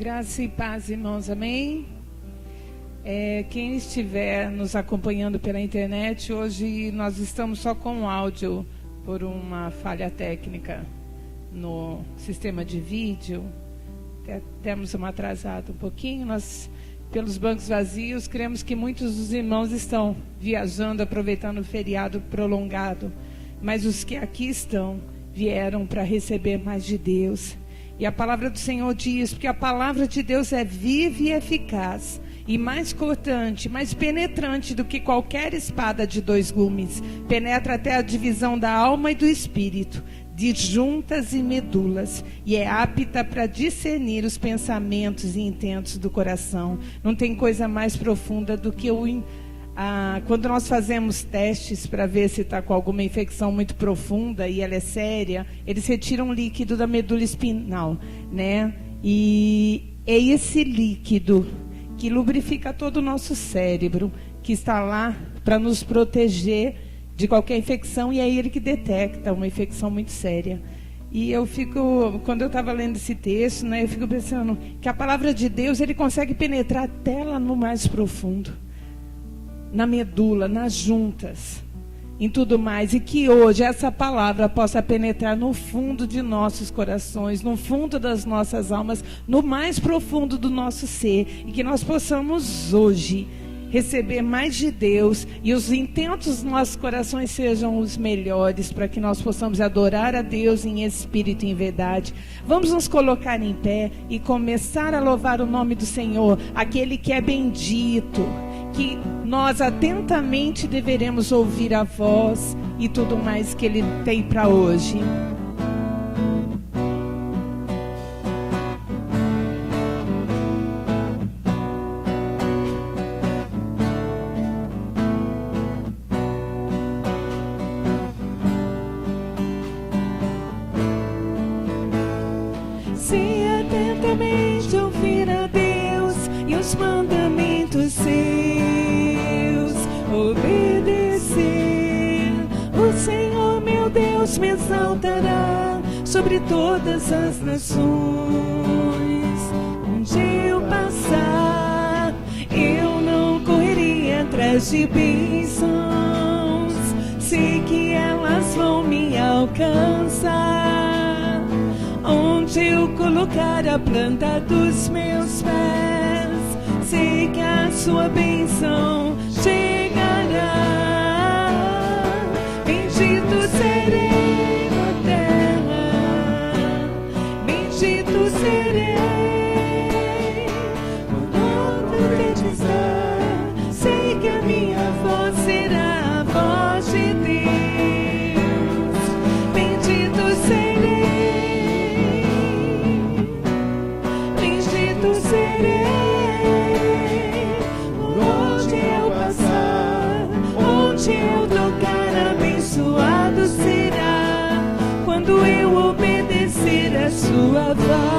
Graça e paz, irmãos, amém? Quem estiver nos acompanhando pela internet, hoje nós estamos só com áudio por uma falha técnica no sistema de vídeo. Temos uma atrasada um pouquinho, nós, pelos bancos vazios, cremos que muitos dos irmãos estão viajando, aproveitando o feriado prolongado, mas os que aqui estão vieram para receber mais de Deus. E a palavra do Senhor diz, porque a palavra de Deus é viva e eficaz, e mais cortante, mais penetrante do que qualquer espada de dois gumes, penetra até a divisão da alma e do espírito, de juntas e medulas, e é apta para discernir os pensamentos e intentos do coração. Não tem coisa mais profunda do que quando nós fazemos testes para ver se está com alguma infecção muito profunda e ela é séria, eles retiram o líquido da medula espinal, né? E é esse líquido que lubrifica todo o nosso cérebro, que está lá para nos proteger de qualquer infecção, e é ele que detecta uma infecção muito séria. E quando eu estava lendo esse texto, né, eu fico pensando que a palavra de Deus, ele consegue penetrar até lá no mais profundo, na medula, nas juntas, em tudo mais, e que hoje essa palavra possa penetrar no fundo de nossos corações, no fundo das nossas almas, no mais profundo do nosso ser, e que nós possamos hoje receber mais de Deus, e os intentos dos nossos corações sejam os melhores, para que nós possamos adorar a Deus em espírito e em verdade. Vamos nos colocar em pé e começar a louvar o nome do Senhor, aquele que é bendito, que nós atentamente deveremos ouvir a voz e tudo mais que Ele tem para hoje. Se atentamente ouvir a Deus e os mandamentos seus, obedecer, o Senhor meu Deus me exaltará sobre todas as nações. Onde eu passar, eu não correria atrás de bênçãos, sei que elas vão me alcançar. Onde eu colocar a planta dos meus pés, sei que a sua bênção chegará. Bendito serei na terra, bendito serei quando profetizar, sei que a minha voz será a voz de Deus. Bendito serei, por onde eu passar, onde eu tocar, abençoado será, quando eu obedecer a sua voz.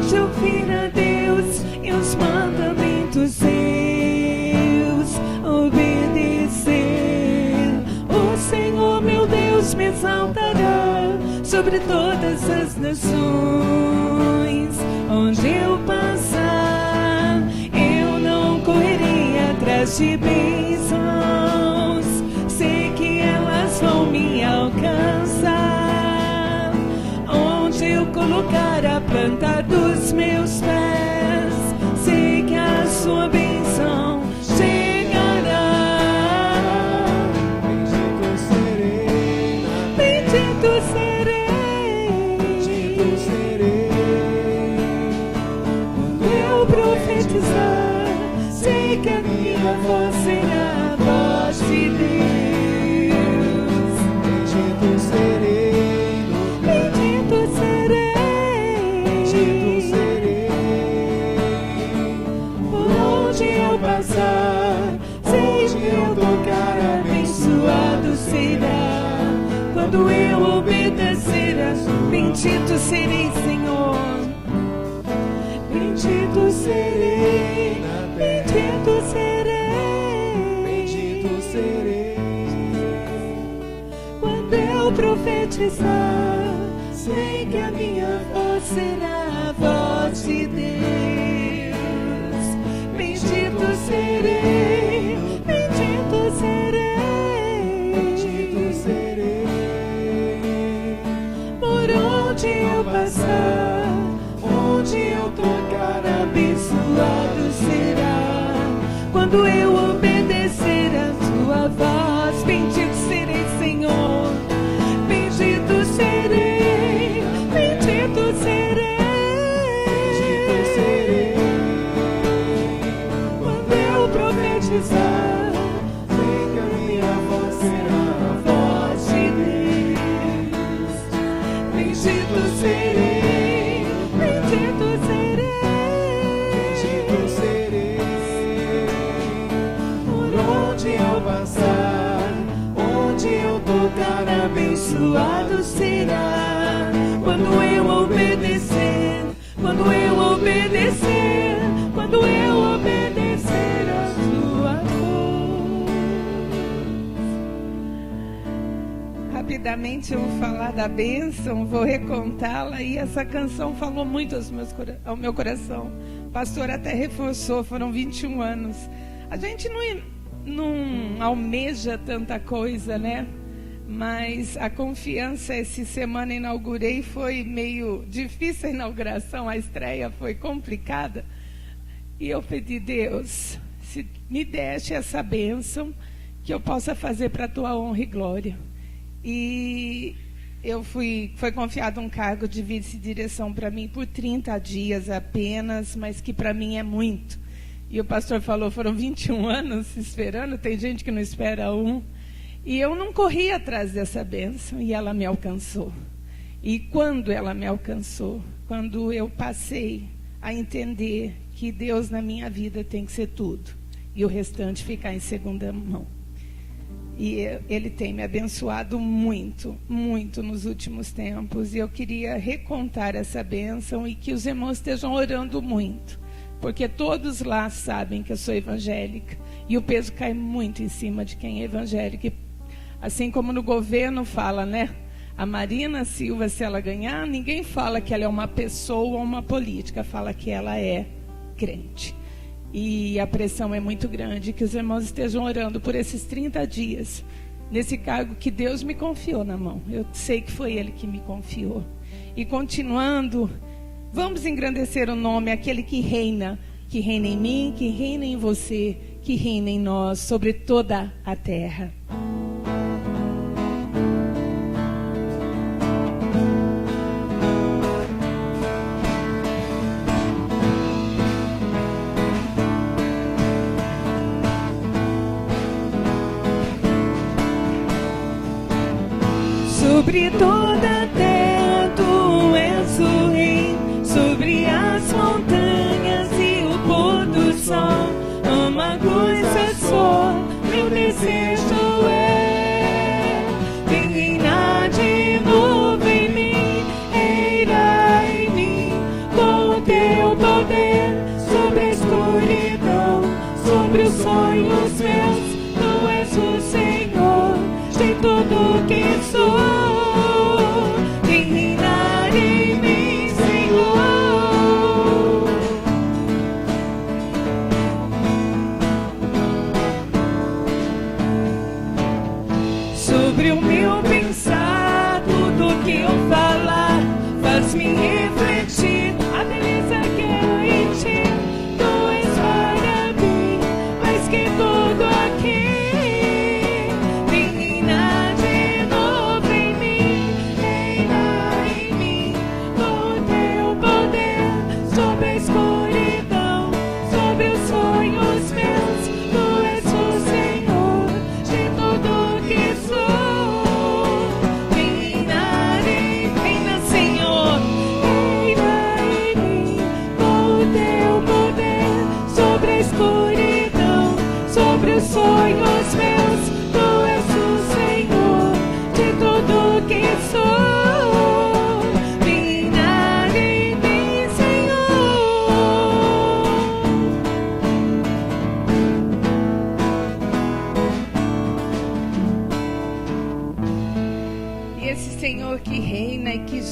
Ouvir a Deus e os mandamentos seus, obedecer, o Senhor meu Deus me exaltará sobre todas as nações. Onde eu passar, eu não correrei atrás de bênçãos, sei que elas vão me alcançar. Onde eu colocar a planta dos meus pés, sei que a sua bênção chegará. Bendito serei, bendito serei, bendito serei. Quando eu profetizar, sei que a minha voz será a voz de Deus. Bendito serei, por onde eu passar, sei que eu tocar a bênção. quando eu obedecer a sua. Bendito serei, Senhor. Bendito serei, bendito serei, Bendito serei. quando eu profetizar, sei que a minha voz será a voz de Deus. Bendito serei, bendito serei, Bendito serei. por onde eu passar, onde eu tocar, abençoado será. Quando eu obedecer a tua voz, bendito serei, Senhor. Bendito serei, bendito serei. Bendito serei. Quando eu profetizar, Sei que a minha voz será a voz. voz de Deus. Bendito serei, bendito serei. Bendito serei. Por onde eu passar, onde eu tocar, Abençoado será quando eu obedecer, quando eu obedecer, quando eu obedecer a sua voz. Rapidamente eu vou falar da bênção, vou recontá-la, e essa canção falou muito ao meu coração. O pastor até reforçou, foram 21 anos. A gente não almeja tanta coisa, né? Mas a confiança, essa semana inaugurei, foi meio difícil a inauguração, a estreia foi complicada. E eu pedi, Deus, se me deste essa bênção, que eu possa fazer para a tua honra e glória. E foi confiado um cargo de vice-direção para mim por 30 dias apenas, mas que para mim é muito. E o pastor falou, foram 21 anos esperando, tem gente que não espera um. E eu não corri atrás dessa bênção, e ela me alcançou. E quando ela me alcançou, quando eu passei a entender que Deus na minha vida tem que ser tudo, e o restante ficar em segunda mão. E Ele tem me abençoado muito, muito nos últimos tempos. E eu queria recontar essa bênção e que os irmãos estejam orando muito. Porque todos lá sabem que eu sou evangélica. E o peso cai muito em cima de quem é evangélico. Assim como no governo fala, né? A Marina Silva, se ela ganhar, ninguém fala que ela é uma pessoa ou uma política. Fala que ela é crente. E a pressão é muito grande. Que os irmãos estejam orando por esses 30 dias. Nesse cargo que Deus me confiou na mão. Eu sei que foi Ele que me confiou. E continuando, vamos engrandecer o nome, aquele que reina em mim, que reina em você, que reina em nós, sobre toda a terra. Sobre toda a terra tu és o rei, sobre as montanhas e o pôr do sol. Uma coisa só, meu desejo é reinar de novo em mim, reinar em mim, com o teu poder, sobre a escuridão, sobre os sonhos meus. Tu és o Senhor de tudo que sou. Sobre o meu pensar, tudo que eu falar, faz-me refletir a beleza que é em ti. Tu és para mim, mais que tudo aqui. Vem reinar de novo em mim, reinar em mim, com o teu poder, sobre a escuridão, sobre os sonhos meus. Tu és o Senhor de tudo que sou. Reina, Senhor,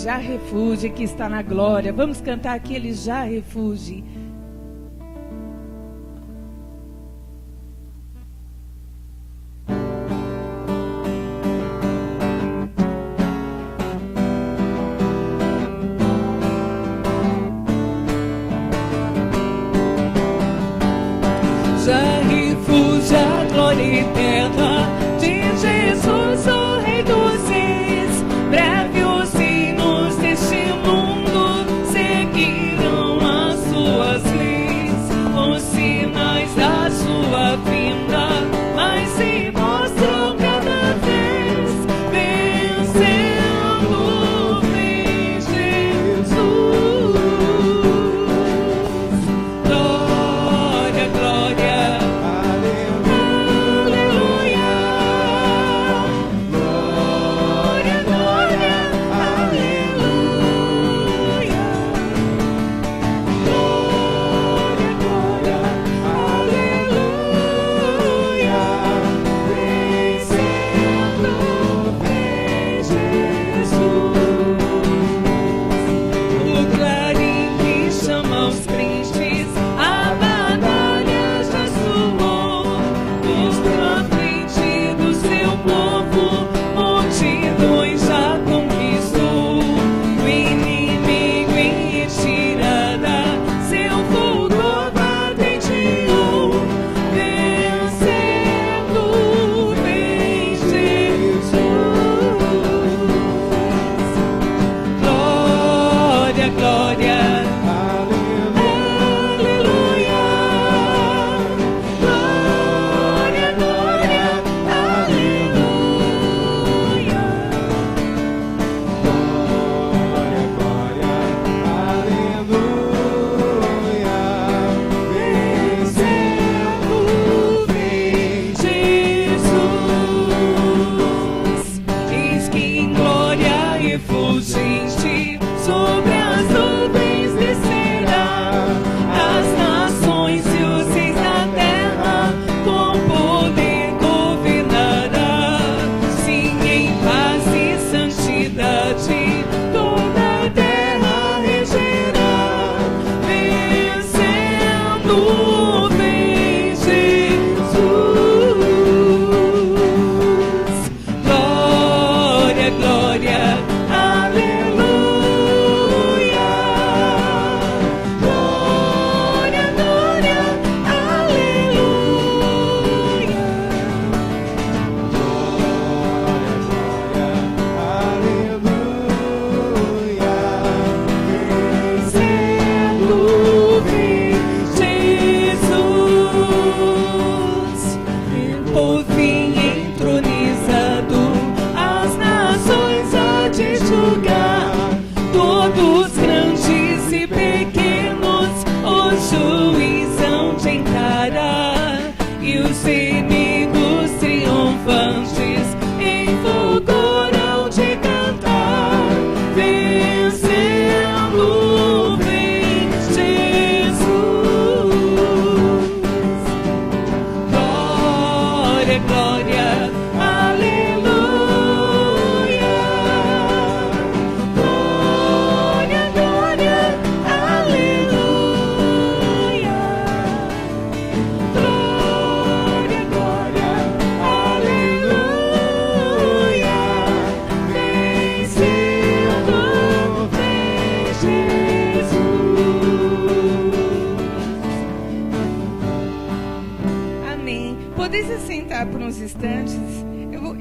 já refugie, que está na glória. Vamos cantar aquele já refugie. Já refugia a glória eterna de Jesus, o Rei dos Reis. Breve os sinos deste mundo seguirão as suas leis, os sinais da sua vinda, mas se mostram cada vez, vencendo vem Jesus. Glória, glória.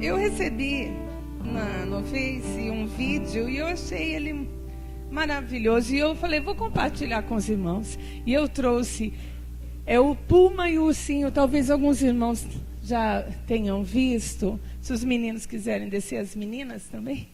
Eu recebi no Face um vídeo e eu achei ele maravilhoso. E eu falei, vou compartilhar com os irmãos. E eu trouxe o Puma e o Ursinho. Talvez alguns irmãos já tenham visto. Se os meninos quiserem descer, as meninas também.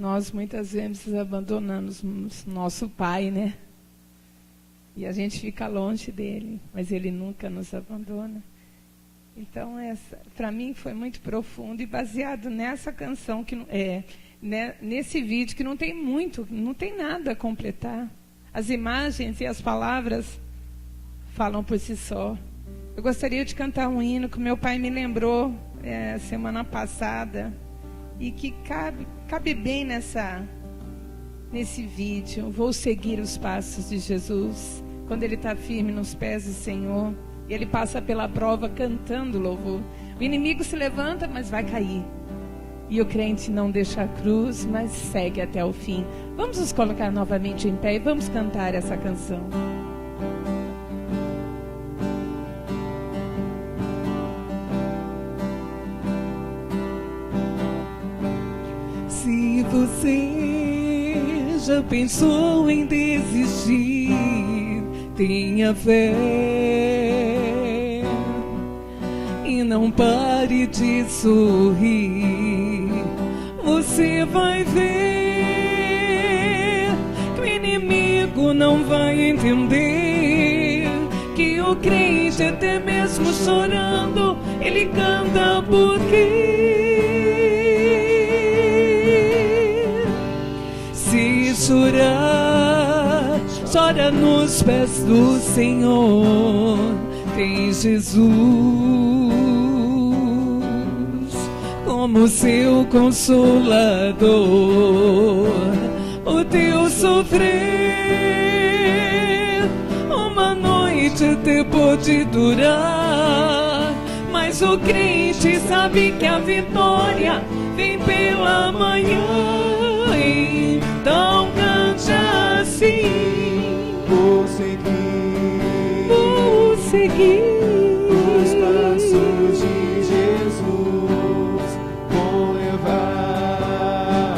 Nós muitas vezes abandonamos nosso pai, né? E a gente fica longe dele, mas ele nunca nos abandona. Então, para mim foi muito profundo e baseado nessa canção, nesse vídeo que não tem nada a completar. As imagens e as palavras falam por si só. Eu gostaria de cantar um hino que meu pai me lembrou semana passada e que cabe bem nesse vídeo. Vou seguir os passos de Jesus. Quando ele está firme nos pés do Senhor, e ele passa pela prova cantando louvor. O inimigo se levanta, mas vai cair. E o crente não deixa a cruz, mas segue até o fim. Vamos nos colocar novamente em pé e vamos cantar essa canção. Se você já pensou em desistir, tenha fé e não pare de sorrir. Você vai ver que o inimigo não vai entender que o crente, até mesmo chorando, ele canta porque se chorar, chora nos pés do Senhor. Tem Jesus como seu consolador. O teu sofrer uma noite até pode durar, mas o crente sabe que a vitória vem pela manhã. Então cante assim: Vou seguir os passos de Jesus, vou levar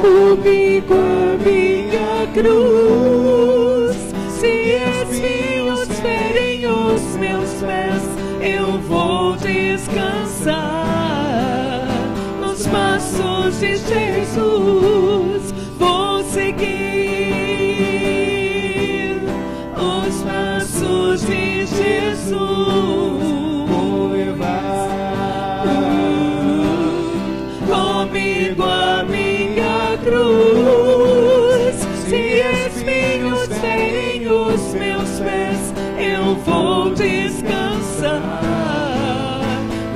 comigo a minha cruz. Se espinhos ferem os meus pés, eu vou descansar nos passos de Jesus. Vou seguir os passos de Jesus, vou levar comigo a minha cruz. Se espinhos ferem os meus pés, eu vou descansar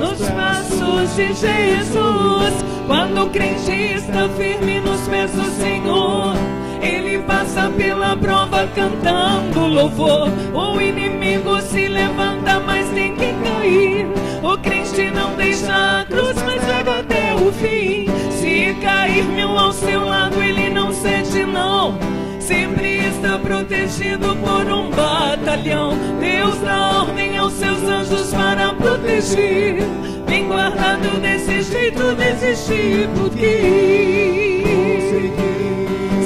nos passos de Jesus. Quando o crente está firme nos pés do Senhor, ele passa pela prova cantando louvor. O inimigo se levanta, mas tem que cair. O crente não deixa a cruz, mas leva até o fim. Se cair mil ao seu lado, ele não cede não. Sempre está protegido por um batalhão. Deus dá ordem aos seus anjos para proteger. Bem guardado desse jeito, desistir porque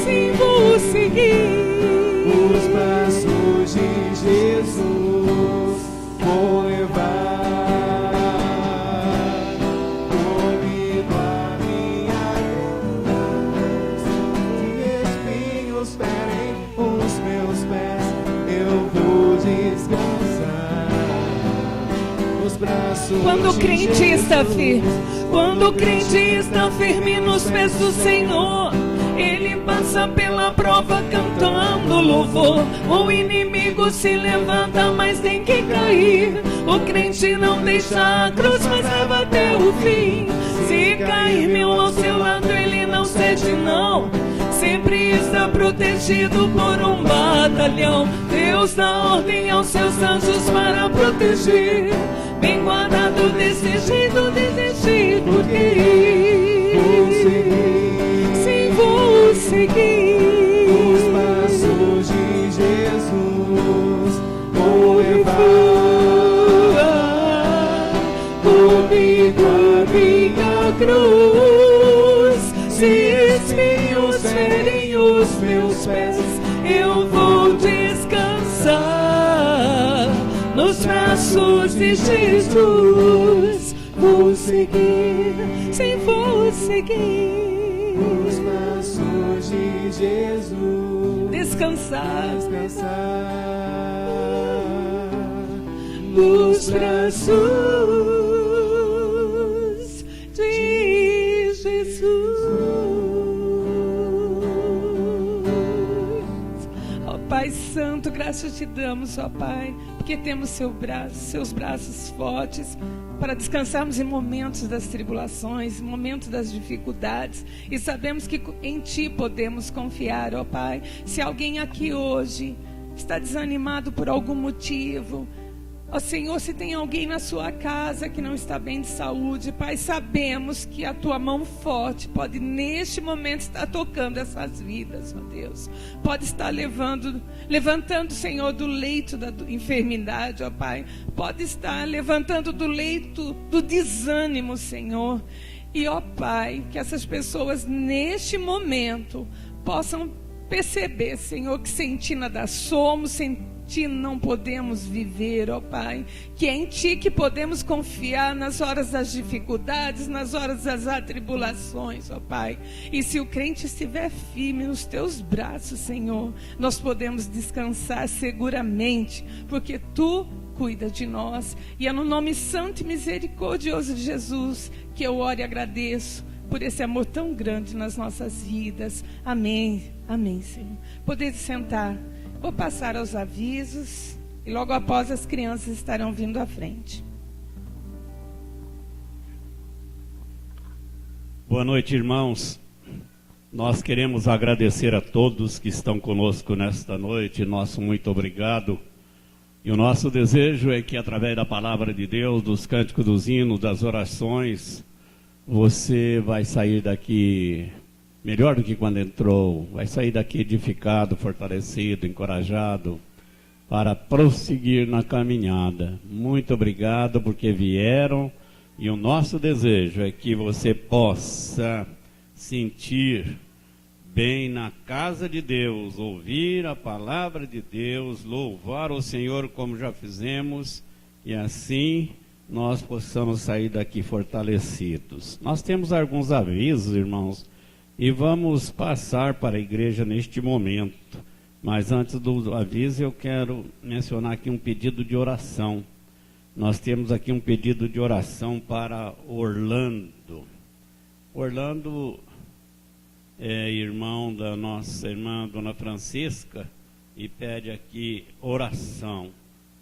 sim, vou seguir os passos de Jesus, vou levar comigo a minha cruz. Se espinhos ferem os meus pés, eu vou descansar nos braços. Quando o de crente Jesus. está firme, quando o crente está firme nos pés do Senhor, ele passa pela prova cantando louvor. O inimigo se levanta, mas tem que cair. O crente não deixa a cruz, mas leva até o fim. Se cair mil ao seu lado, ele não cede não. Sempre está protegido por um batalhão. Deus dá ordem aos seus anjos para proteger. Bem guardado desse jeito, desistir porque sim, vou seguir os passos de Jesus, vou levar comigo a minha cruz. Se espinhos ferem os meus pés, eu vou descansar nos braços de Jesus. Vou seguir, sim, vou seguir. de Jesus. Descansar nos braços de Jesus. Ó Pai Santo, graças te damos, ó Pai, porque temos seus braços fortes para descansarmos em momentos das tribulações, em momentos das dificuldades, e sabemos que em Ti podemos confiar, ó Pai. Se alguém aqui hoje está desanimado por algum motivo, ó Senhor, se tem alguém na sua casa que não está bem de saúde, Pai, sabemos que a Tua mão forte pode neste momento estar tocando essas vidas, ó Deus. Pode estar levantando, Senhor, do leito da enfermidade, ó Pai. Pode estar levantando do leito do desânimo, Senhor. E, ó Pai, que essas pessoas neste momento possam perceber, Senhor, que sem Ti nada somos, sem Ti não podemos viver, ó Pai, que é em Ti que podemos confiar nas horas das dificuldades, nas horas das atribulações, ó Pai. E se o crente estiver firme nos Teus braços, Senhor, nós podemos descansar seguramente, porque Tu cuida de nós. E é no nome santo e misericordioso de Jesus que eu oro e agradeço por esse amor tão grande nas nossas vidas. Amém, amém, Senhor. Poder sentar. Vou passar aos avisos e logo após as crianças estarão vindo à frente. Boa noite, irmãos. Nós queremos agradecer a todos que estão conosco nesta noite. Nosso muito obrigado. E o nosso desejo é que através da palavra de Deus, dos cânticos, dos hinos, das orações, você vai sair daqui melhor do que quando entrou, vai sair daqui edificado, fortalecido, encorajado, para prosseguir na caminhada. Muito obrigado porque vieram, e o nosso desejo é que você possa sentir bem na casa de Deus, ouvir a palavra de Deus, louvar o Senhor como já fizemos, e assim nós possamos sair daqui fortalecidos. Nós temos alguns avisos, irmãos, e vamos passar para a igreja neste momento. Mas antes do aviso, eu quero mencionar aqui um pedido de oração. Nós temos aqui um pedido de oração para Orlando. Orlando é irmão da nossa irmã Dona Francisca e pede aqui oração.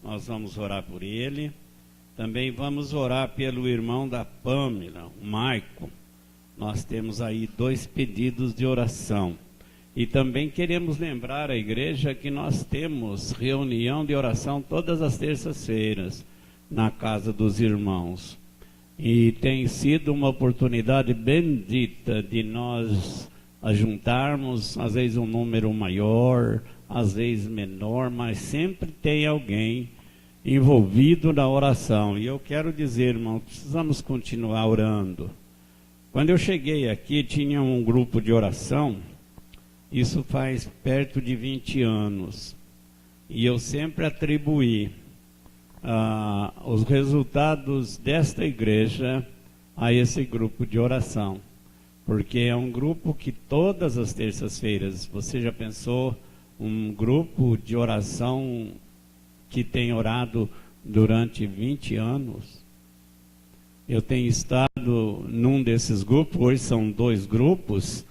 Nós vamos orar por ele. Também vamos orar pelo irmão da Pâmela, o Maicon. Nós temos aí 2 pedidos de oração. E também queremos lembrar a igreja que nós temos reunião de oração todas as terças-feiras na casa dos irmãos. E tem sido uma oportunidade bendita de nós ajuntarmos, às vezes um número maior, às vezes menor, mas sempre tem alguém envolvido na oração. E eu quero dizer, irmão, precisamos continuar orando. Quando eu cheguei aqui, tinha um grupo de oração, isso faz perto de 20 anos, e eu sempre atribuí os resultados desta igreja a esse grupo de oração, porque é um grupo que todas as terças-feiras, você já pensou, um grupo de oração que tem orado durante 20 anos? Eu tenho estado num desses grupos, hoje são 2 grupos,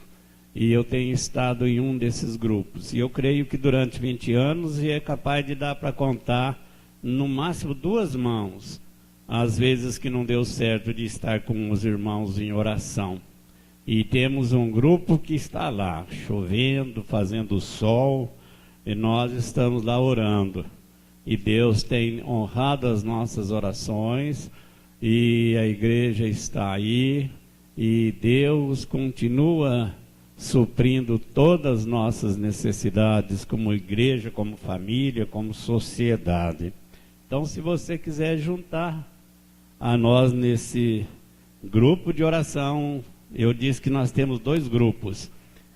e eu tenho estado em um desses grupos. E eu creio que durante 20 anos é capaz de dar para contar, no máximo 2 mãos, as vezes que não deu certo de estar com os irmãos em oração. E temos um grupo que está lá, chovendo, fazendo sol, e nós estamos lá orando. E Deus tem honrado as nossas orações, e a igreja está aí, e Deus continua suprindo todas as nossas necessidades como igreja, como família, como sociedade. Então, se você quiser juntar a nós nesse grupo de oração, eu disse que nós temos 2 grupos,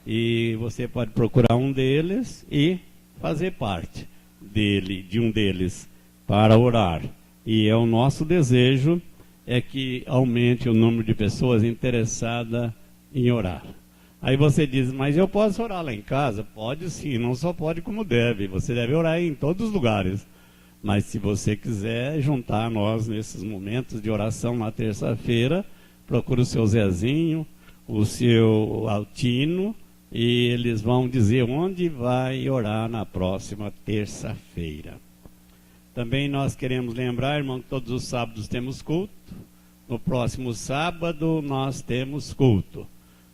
e você pode procurar um deles e fazer parte de um deles para orar. E é o nosso desejo é que aumente o número de pessoas interessadas em orar. Aí você diz, mas eu posso orar lá em casa? Pode sim, não só pode como deve. Você deve orar em todos os lugares. Mas se você quiser juntar a nós nesses momentos de oração na terça-feira, procure o seu Zezinho, o seu Altino, e eles vão dizer onde vai orar na próxima terça-feira. Também nós queremos lembrar, irmão, que todos os sábados temos culto. No próximo sábado nós temos culto.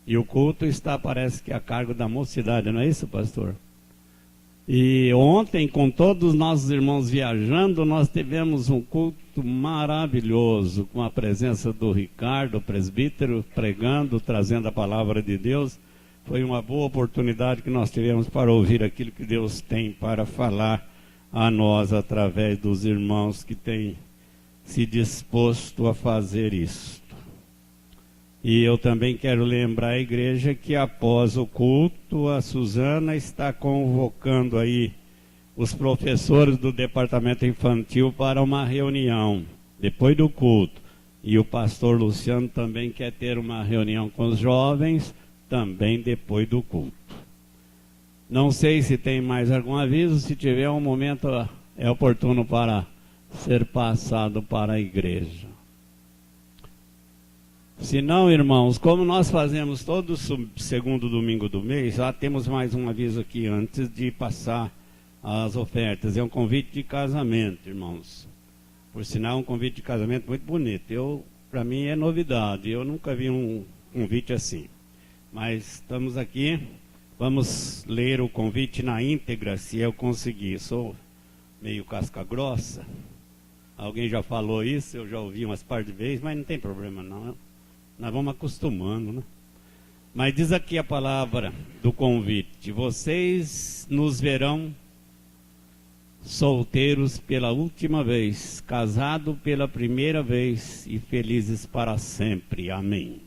E o culto está, parece que a cargo da mocidade, não é isso, pastor? E ontem, com todos os nossos irmãos viajando, nós tivemos um culto maravilhoso, com a presença do Ricardo, presbítero, pregando, trazendo a palavra de Deus. Foi uma boa oportunidade que nós tivemos para ouvir aquilo que Deus tem para falar a nós, através dos irmãos que têm se disposto a fazer isto. E eu também quero lembrar a igreja que após o culto, a Suzana está convocando aí os professores do departamento infantil para uma reunião, depois do culto. E o pastor Luciano também quer ter uma reunião com os jovens, também depois do culto. Não sei se tem mais algum aviso, se tiver um momento é oportuno para ser passado para a igreja. Se não, irmãos, como nós fazemos todo segundo domingo do mês, já temos mais um aviso aqui antes de passar as ofertas. É um convite de casamento, irmãos. Por sinal, um convite de casamento muito bonito. Para mim é novidade, eu nunca vi um convite assim. Mas estamos aqui, vamos ler o convite na íntegra, se eu conseguir. Sou meio casca grossa. Alguém já falou isso, eu já ouvi umas par de vezes, mas não tem problema não. Nós vamos acostumando, né? Mas diz aqui a palavra do convite: vocês nos verão solteiros pela última vez, casados pela primeira vez e felizes para sempre. Amém.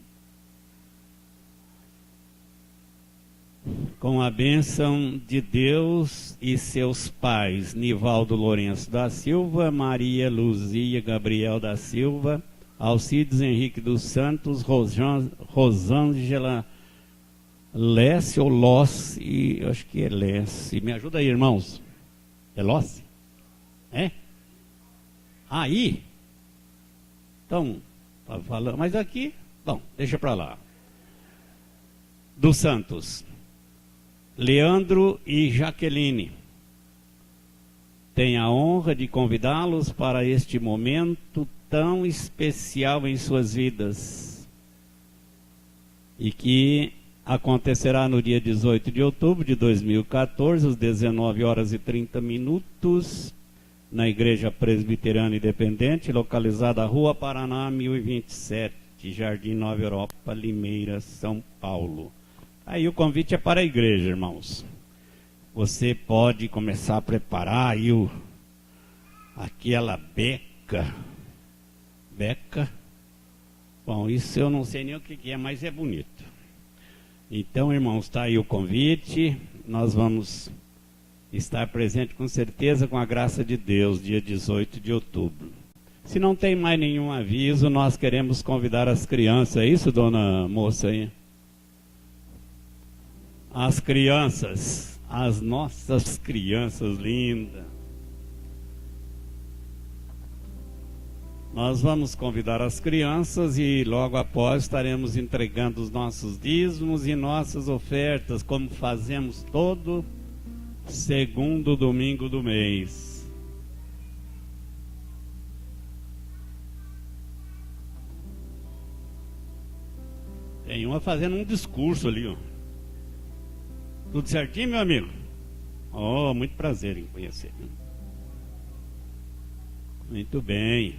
Com a bênção de Deus e seus pais, Nivaldo Lourenço da Silva, Maria Luzia Gabriel da Silva, Alcides Henrique dos Santos, Rosângela Lesse ou Lossi, acho que é Lesse. Me ajuda aí, irmãos. É Lossi? É? Aí? Então, tá falando, mas aqui, bom, deixa para lá. Dos Santos, Leandro e Jaqueline. Tenho a honra de convidá-los para este momento tão especial em suas vidas, e que acontecerá no dia 18 de outubro de 2014, às 19 horas e 30 minutos, na Igreja Presbiteriana Independente, localizada na Rua Paraná, 1027, Jardim Nova Europa, Limeira, São Paulo. Aí o convite é para a igreja, irmãos. Você pode começar a preparar aí aquela beca. Bom, isso eu não sei nem o que é, mas é bonito. Então, irmãos, está aí o convite. Nós vamos estar presentes com certeza, com a graça de Deus, dia 18 de outubro. Se não tem mais nenhum aviso, nós queremos convidar as crianças. É isso, dona moça aí? As crianças, as nossas crianças lindas. Nós vamos convidar as crianças e logo após estaremos entregando os nossos dízimos e nossas ofertas, como fazemos todo segundo domingo do mês. Tem uma fazendo um discurso ali, ó. Tudo certinho, meu amigo? Oh, muito prazer em conhecer. Muito bem.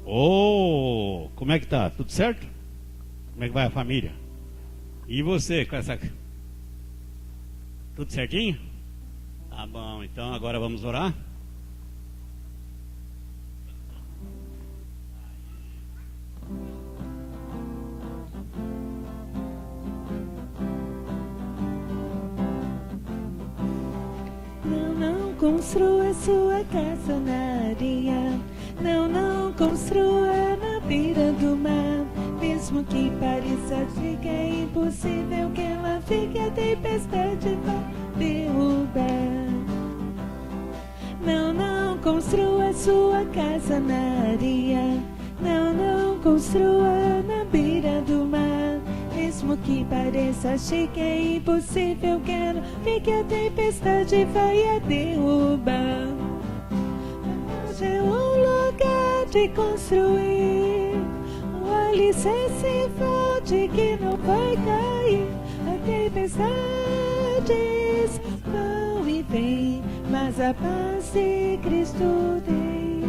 Oh, como é que tá? Tudo certo? Como é que vai a família? E você com essa... Tudo certinho? Tá bom, então agora vamos orar? Não construa sua casa na areia. Não construa na beira do mar. Mesmo Mesmo que pareça que é impossível que ela fique, a tempestade vai derrubar. Não, não construa sua casa na areia. Não, não construa na beira do mar. Mesmo que pareça que é impossível que ela fique, a tempestade vai a derrubar. Hoje é um lugar de construir um alicerce forte que não vai cair. A tempestades vão e vêm, mas a paz de Cristo tem.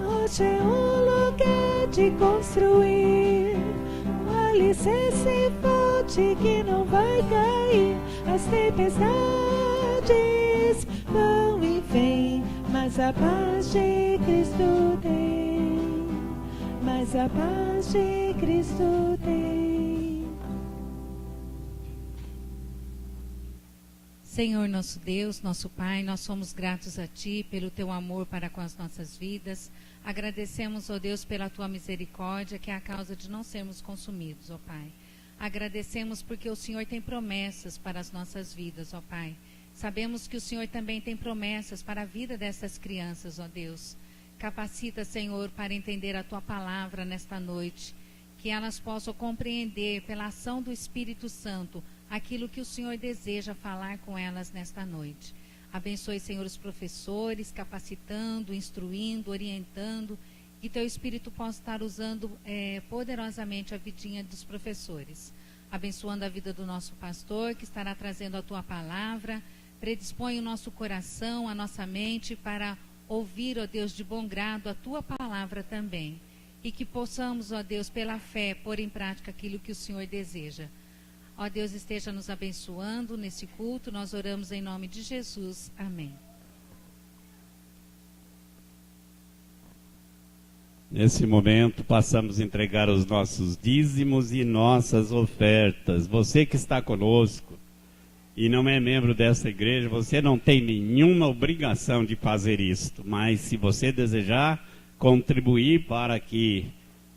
Hoje é um lugar de construir um alicerce forte que não vai cair. As tempestades vão e vêm, mas a paz de Cristo tem. Mas a paz de Cristo tem. Senhor nosso Deus, nosso Pai, nós somos gratos a Ti pelo Teu amor para com as nossas vidas. Agradecemos, ó Deus, pela Tua misericórdia, que é a causa de não sermos consumidos, ó Pai. Agradecemos porque o Senhor tem promessas para as nossas vidas, ó Pai. Sabemos que o Senhor também tem promessas para a vida dessas crianças, ó Deus. Capacita, Senhor, para entender a Tua palavra nesta noite, que elas possam compreender pela ação do Espírito Santo aquilo que o Senhor deseja falar com elas nesta noite. Abençoe, Senhor, os professores, capacitando, instruindo, orientando, que Teu Espírito possa estar usando poderosamente a vidinha dos professores. Abençoando a vida do nosso pastor, que estará trazendo a Tua palavra. Predispõe o nosso coração, a nossa mente para ouvir, ó Deus, de bom grado a Tua palavra também. E que possamos, ó Deus, pela fé, pôr em prática aquilo que o Senhor deseja. Ó Deus, esteja nos abençoando nesse culto. Nós oramos em nome de Jesus. Amém. Nesse momento, passamos a entregar os nossos dízimos e nossas ofertas. Você que está conosco e não é membro dessa igreja, você não tem nenhuma obrigação de fazer isto. Mas se você desejar contribuir para que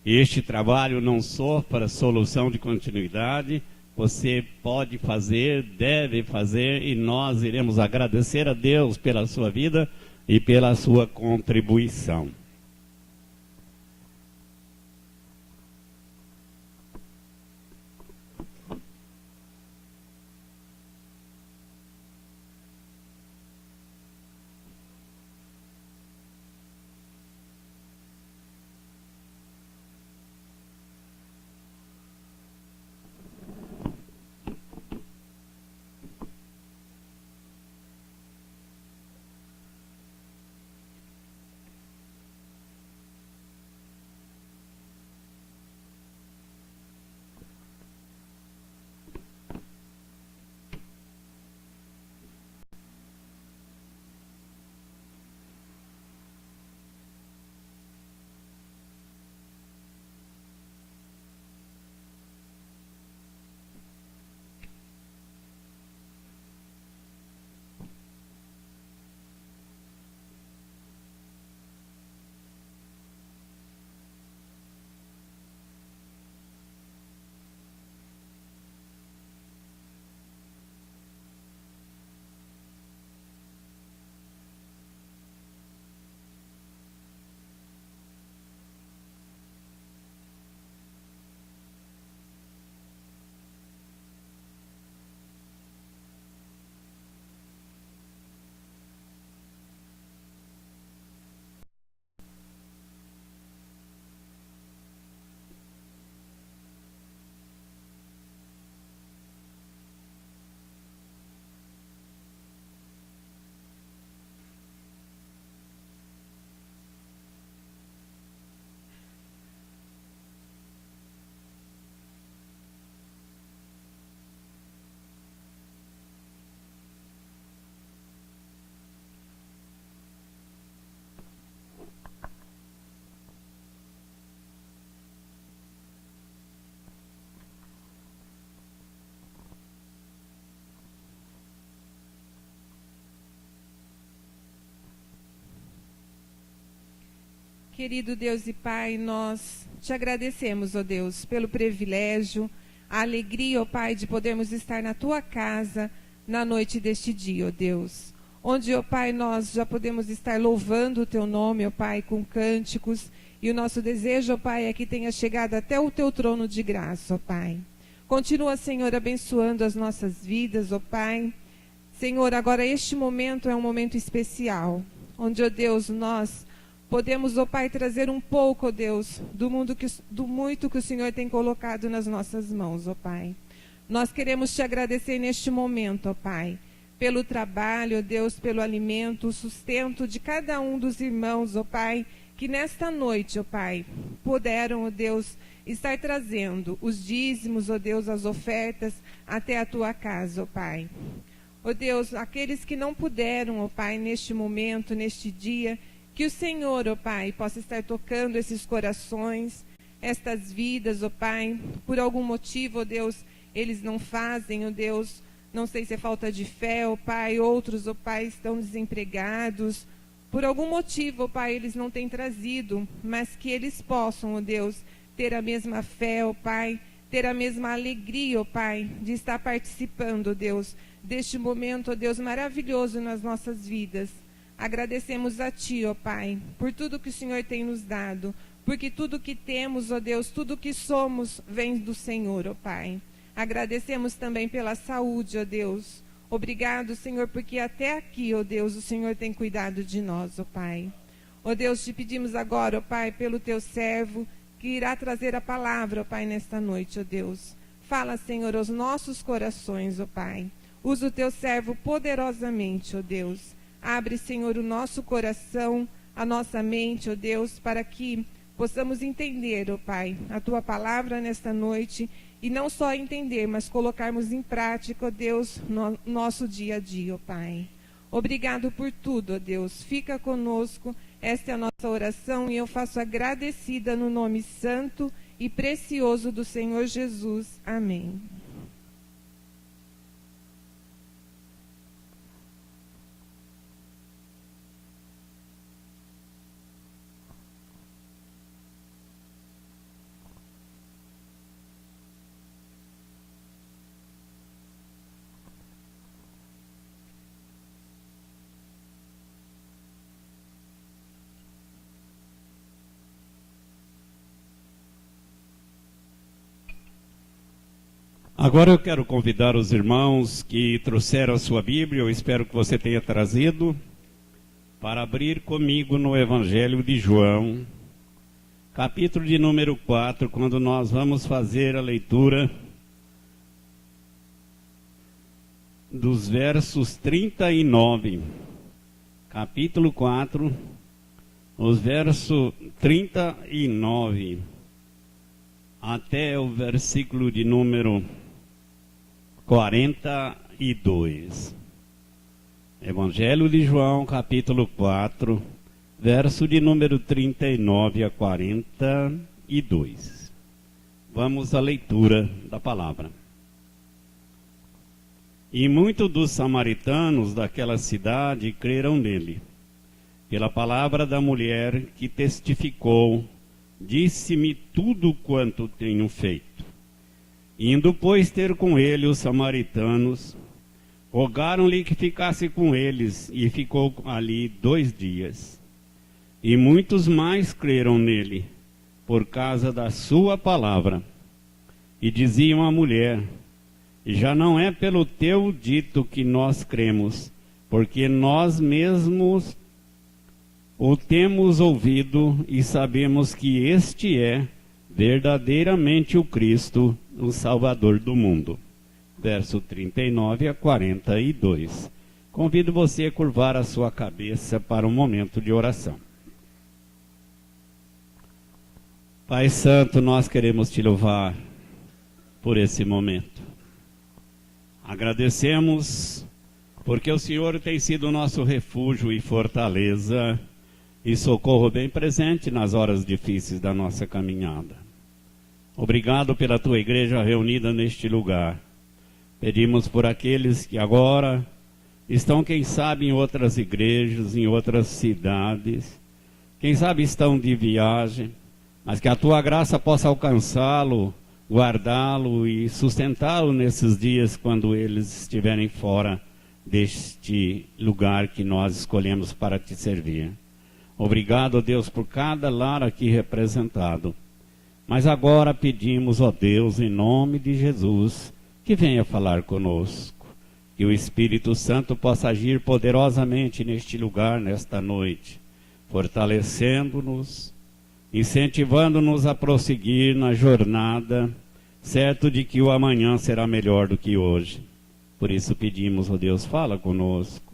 este trabalho não sofra solução de continuidade, você pode fazer, deve fazer, e nós iremos agradecer a Deus pela sua vida e pela sua contribuição. Querido Deus e Pai, nós te agradecemos, ó Deus, pelo privilégio, a alegria, ó Pai, de podermos estar na tua casa na noite deste dia, ó Deus. Onde, ó Pai, nós já podemos estar louvando o teu nome, ó Pai, com cânticos. E o nosso desejo, ó Pai, é que tenha chegado até o teu trono de graça, ó Pai. Continua, Senhor, abençoando as nossas vidas, ó Pai. Senhor, agora este momento é um momento especial, onde, ó Deus, nós podemos, ó Pai, trazer um pouco, ó Deus, do muito que o Senhor tem colocado nas nossas mãos, ó Pai. Nós queremos te agradecer neste momento, ó Pai, pelo trabalho, ó Deus, pelo alimento, o sustento de cada um dos irmãos, ó Pai, que nesta noite, ó Pai, puderam, ó Deus, estar trazendo os dízimos, ó Deus, as ofertas até a tua casa, ó Pai. Ó Deus, aqueles que não puderam, ó Pai, neste momento, neste dia, que o Senhor, ó Pai, possa estar tocando esses corações, estas vidas, ó Pai. Por algum motivo, ó Deus, eles não fazem, ó Deus, não sei se é falta de fé, ó Pai. Outros, ó Pai, estão desempregados. Por algum motivo, ó Pai, eles não têm trazido, mas que eles possam, ó Deus, ter a mesma fé, ó Pai, ter a mesma alegria, ó Pai, de estar participando, ó Deus, deste momento, ó Deus, maravilhoso nas nossas vidas. Agradecemos a Ti, ó Pai, por tudo que o Senhor tem nos dado, porque tudo que temos, ó Deus, tudo que somos, vem do Senhor, ó Pai. Agradecemos também pela saúde, ó Deus. Obrigado, Senhor, porque até aqui, ó Deus, o Senhor tem cuidado de nós, ó Pai. Ó Deus, te pedimos agora, ó Pai, pelo Teu servo, que irá trazer a palavra, ó Pai, nesta noite, ó Deus. Fala, Senhor, aos nossos corações, ó Pai. Usa o Teu servo poderosamente, ó Deus. Abre, Senhor, o nosso coração, a nossa mente, ó Deus, para que possamos entender, ó Pai, a Tua palavra nesta noite, e não só entender, mas colocarmos em prática, ó Deus, no nosso dia a dia, ó Pai. Obrigado por tudo, ó Deus. Fica conosco, esta é a nossa oração, e eu faço agradecida no nome santo e precioso do Senhor Jesus. Amém. Agora eu quero convidar os irmãos que trouxeram a sua Bíblia, eu espero que você tenha trazido, para abrir comigo no Evangelho de João, capítulo de número 4, quando nós vamos fazer a leitura dos versos 39. Capítulo 4, os versos 39 até o versículo de número 42. Evangelho de João, capítulo 4, verso de número 39 a 42. Vamos à leitura da palavra. E muitos dos samaritanos daquela cidade creram nele, pela palavra da mulher que testificou: disse-me tudo quanto tenho feito. Indo, pois, ter com ele os samaritanos, rogaram-lhe que ficasse com eles, e ficou ali 2 dias. E muitos mais creram nele, por causa da sua palavra. E diziam à mulher: já não é pelo teu dito que nós cremos, porque nós mesmos o temos ouvido e sabemos que este é verdadeiramente o Cristo, o Salvador do mundo. Verso 39 a 42. Convido você a curvar a sua cabeça para um momento de oração. Pai Santo, nós queremos te louvar por esse momento. Agradecemos porque o Senhor tem sido o nosso refúgio e fortaleza e socorro bem presente nas horas difíceis da nossa caminhada. Obrigado pela tua igreja reunida neste lugar. Pedimos por aqueles que agora estão, quem sabe, em outras igrejas, em outras cidades, quem sabe estão de viagem, mas que a tua graça possa alcançá-lo, guardá-lo e sustentá-lo nesses dias quando eles estiverem fora deste lugar que nós escolhemos para te servir. Obrigado, Deus, por cada lar aqui representado. Mas agora pedimos, ó Deus, em nome de Jesus, que venha falar conosco. Que o Espírito Santo possa agir poderosamente neste lugar, nesta noite, fortalecendo-nos, incentivando-nos a prosseguir na jornada, certo de que o amanhã será melhor do que hoje. Por isso pedimos, ó Deus, fala conosco.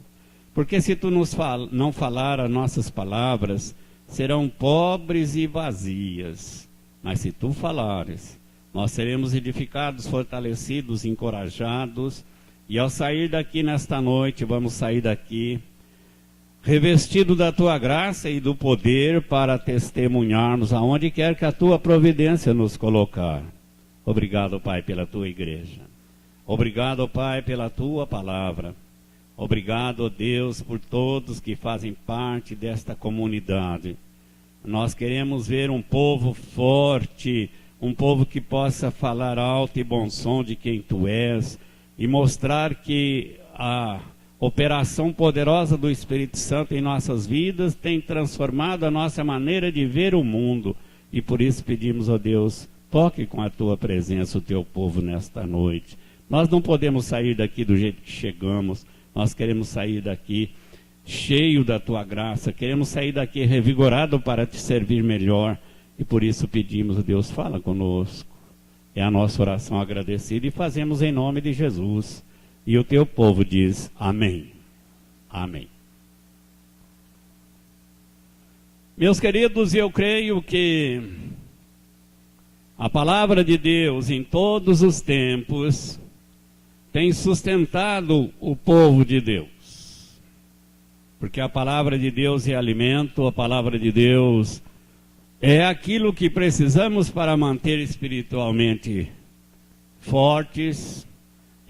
Porque se tu não falar, as nossas palavras serão pobres e vazias. Mas se tu falares, nós seremos edificados, fortalecidos, encorajados. E ao sair daqui nesta noite, vamos sair daqui revestido da tua graça e do poder para testemunharmos aonde quer que a tua providência nos colocar. Obrigado, Pai, pela tua igreja. Obrigado, Pai, pela tua palavra. Obrigado, Deus, por todos que fazem parte desta comunidade. Nós queremos ver um povo forte, um povo que possa falar alto e bom som de quem tu és e mostrar que a operação poderosa do Espírito Santo em nossas vidas tem transformado a nossa maneira de ver o mundo. E por isso pedimos, ó Deus, toque com a tua presença o teu povo nesta noite. Nós não podemos sair daqui do jeito que chegamos. Nós queremos sair daqui cheio da tua graça. Queremos sair daqui revigorado para te servir melhor. E por isso pedimos, ó Deus, fala conosco. É a nossa oração agradecida e fazemos em nome de Jesus. E o teu povo diz amém. Amém. Meus queridos, eu creio que a palavra de Deus em todos os tempos tem sustentado o povo de Deus. Porque a palavra de Deus é alimento, a palavra de Deus é aquilo que precisamos para manter espiritualmente fortes.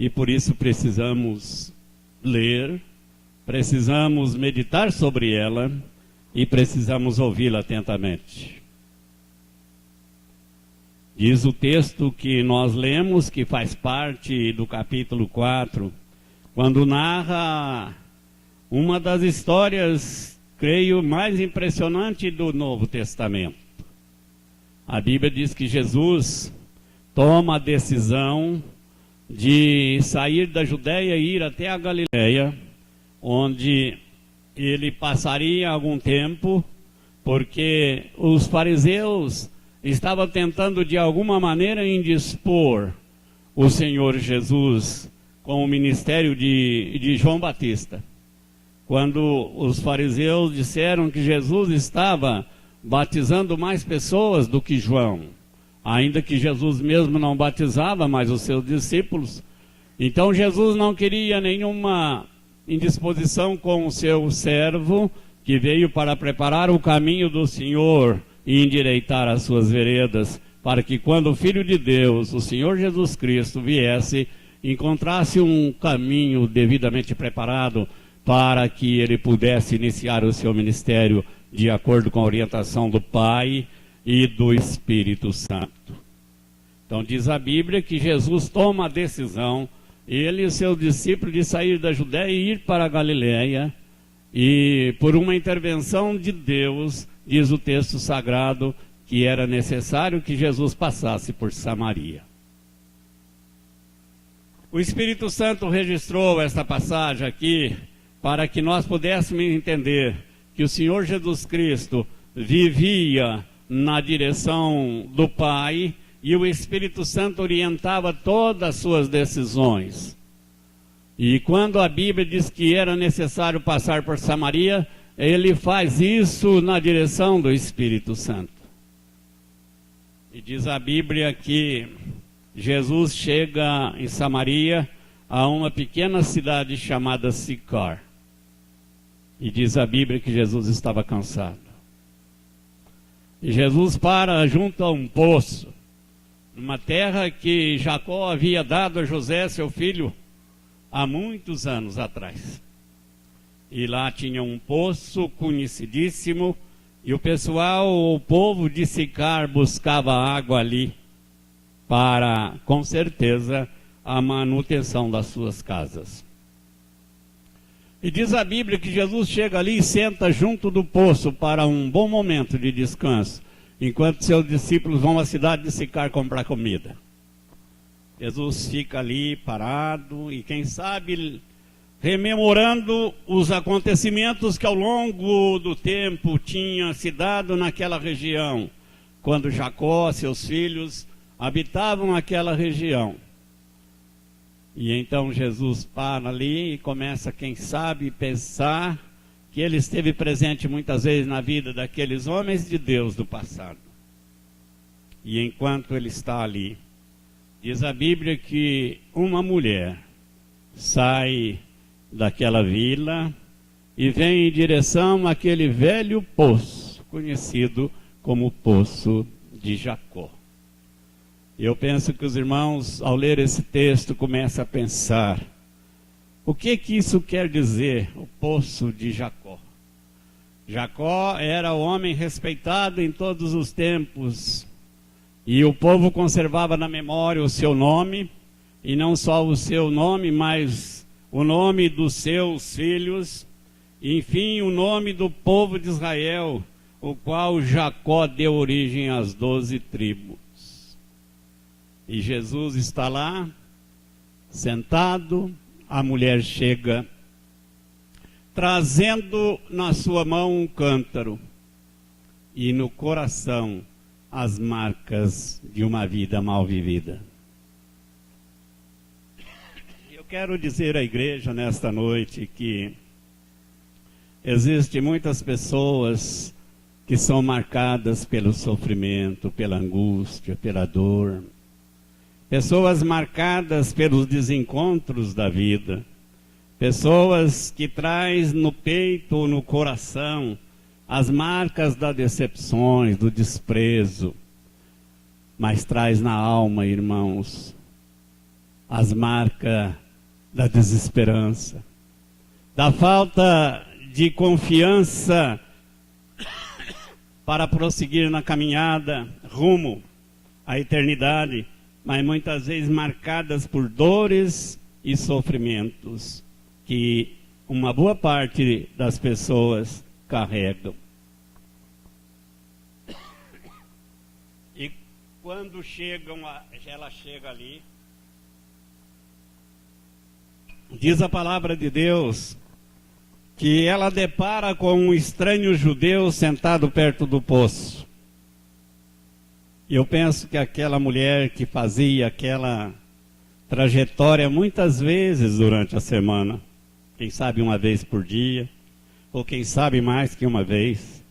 E por isso precisamos ler, precisamos meditar sobre ela e precisamos ouvi-la atentamente. Diz o texto que nós lemos, que faz parte do capítulo 4, quando narra uma das histórias, creio, mais impressionante do Novo Testamento. A Bíblia diz que Jesus toma a decisão de sair da Judéia e ir até a Galileia, onde ele passaria algum tempo, porque os fariseus estavam tentando de alguma maneira indispor o Senhor Jesus com o ministério de João Batista. Quando os fariseus disseram que Jesus estava batizando mais pessoas do que João, ainda que Jesus mesmo não batizava, mas os seus discípulos. Então Jesus não queria nenhuma indisposição com o seu servo, que veio para preparar o caminho do Senhor e endireitar as suas veredas, para que quando o Filho de Deus, o Senhor Jesus Cristo, viesse, encontrasse um caminho devidamente preparado para que ele pudesse iniciar o seu ministério de acordo com a orientação do Pai e do Espírito Santo. Então diz a Bíblia que Jesus toma a decisão, ele e seus discípulos, de sair da Judéia e ir para a Galileia, e por uma intervenção de Deus, diz o texto sagrado, que era necessário que Jesus passasse por Samaria. O Espírito Santo registrou esta passagem aqui para que nós pudéssemos entender que o Senhor Jesus Cristo vivia na direção do Pai e o Espírito Santo orientava todas as suas decisões. E quando a Bíblia diz que era necessário passar por Samaria, ele faz isso na direção do Espírito Santo. E diz a Bíblia que Jesus chega em Samaria, a uma pequena cidade chamada Sicar. E diz a Bíblia que Jesus estava cansado. E Jesus para junto a um poço, numa terra que Jacó havia dado a José, seu filho, há muitos anos atrás. E lá tinha um poço conhecidíssimo, E o pessoal, o povo de Sicar buscava água ali para, com certeza, a manutenção das suas casas. E diz a Bíblia que Jesus chega ali e senta junto do poço para um bom momento de descanso, enquanto seus discípulos vão à cidade de Sicar comprar comida. Jesus fica ali parado e, quem sabe, rememorando os acontecimentos que ao longo do tempo tinham se dado naquela região, quando Jacó e seus filhos habitavam aquela região. E então Jesus para ali e começa, quem sabe, pensar que ele esteve presente muitas vezes na vida daqueles homens de Deus do passado. E enquanto ele está ali, diz a Bíblia que uma mulher sai daquela vila e vem em direção àquele velho poço, conhecido como Poço de Jacó. Eu penso que os irmãos, ao ler esse texto, começam a pensar: o que isso quer dizer, o Poço de Jacó? Jacó era o homem respeitado em todos os tempos, e o povo conservava na memória o seu nome, e não só o seu nome, mas o nome dos seus filhos, e, enfim, o nome do povo de Israel, o qual Jacó deu origem às 12 tribos. E Jesus está lá, sentado, a mulher chega, trazendo na sua mão um cântaro, e no coração as marcas de uma vida mal vivida. Eu quero dizer à igreja nesta noite que existem muitas pessoas que são marcadas pelo sofrimento, pela angústia, pela dor. Pessoas marcadas pelos desencontros da vida. Pessoas que traz no peito ou no coração as marcas das decepções, do desprezo. Mas traz na alma, irmãos, as marcas da desesperança, da falta de confiança para prosseguir na caminhada rumo à eternidade, mas muitas vezes marcadas por dores e sofrimentos que uma boa parte das pessoas carregam. E quando ela chega ali, diz a palavra de Deus que ela depara com um estranho judeu sentado perto do poço. E eu penso que aquela mulher que fazia aquela trajetória muitas vezes durante a semana, quem sabe uma vez por dia, ou quem sabe mais que uma vez,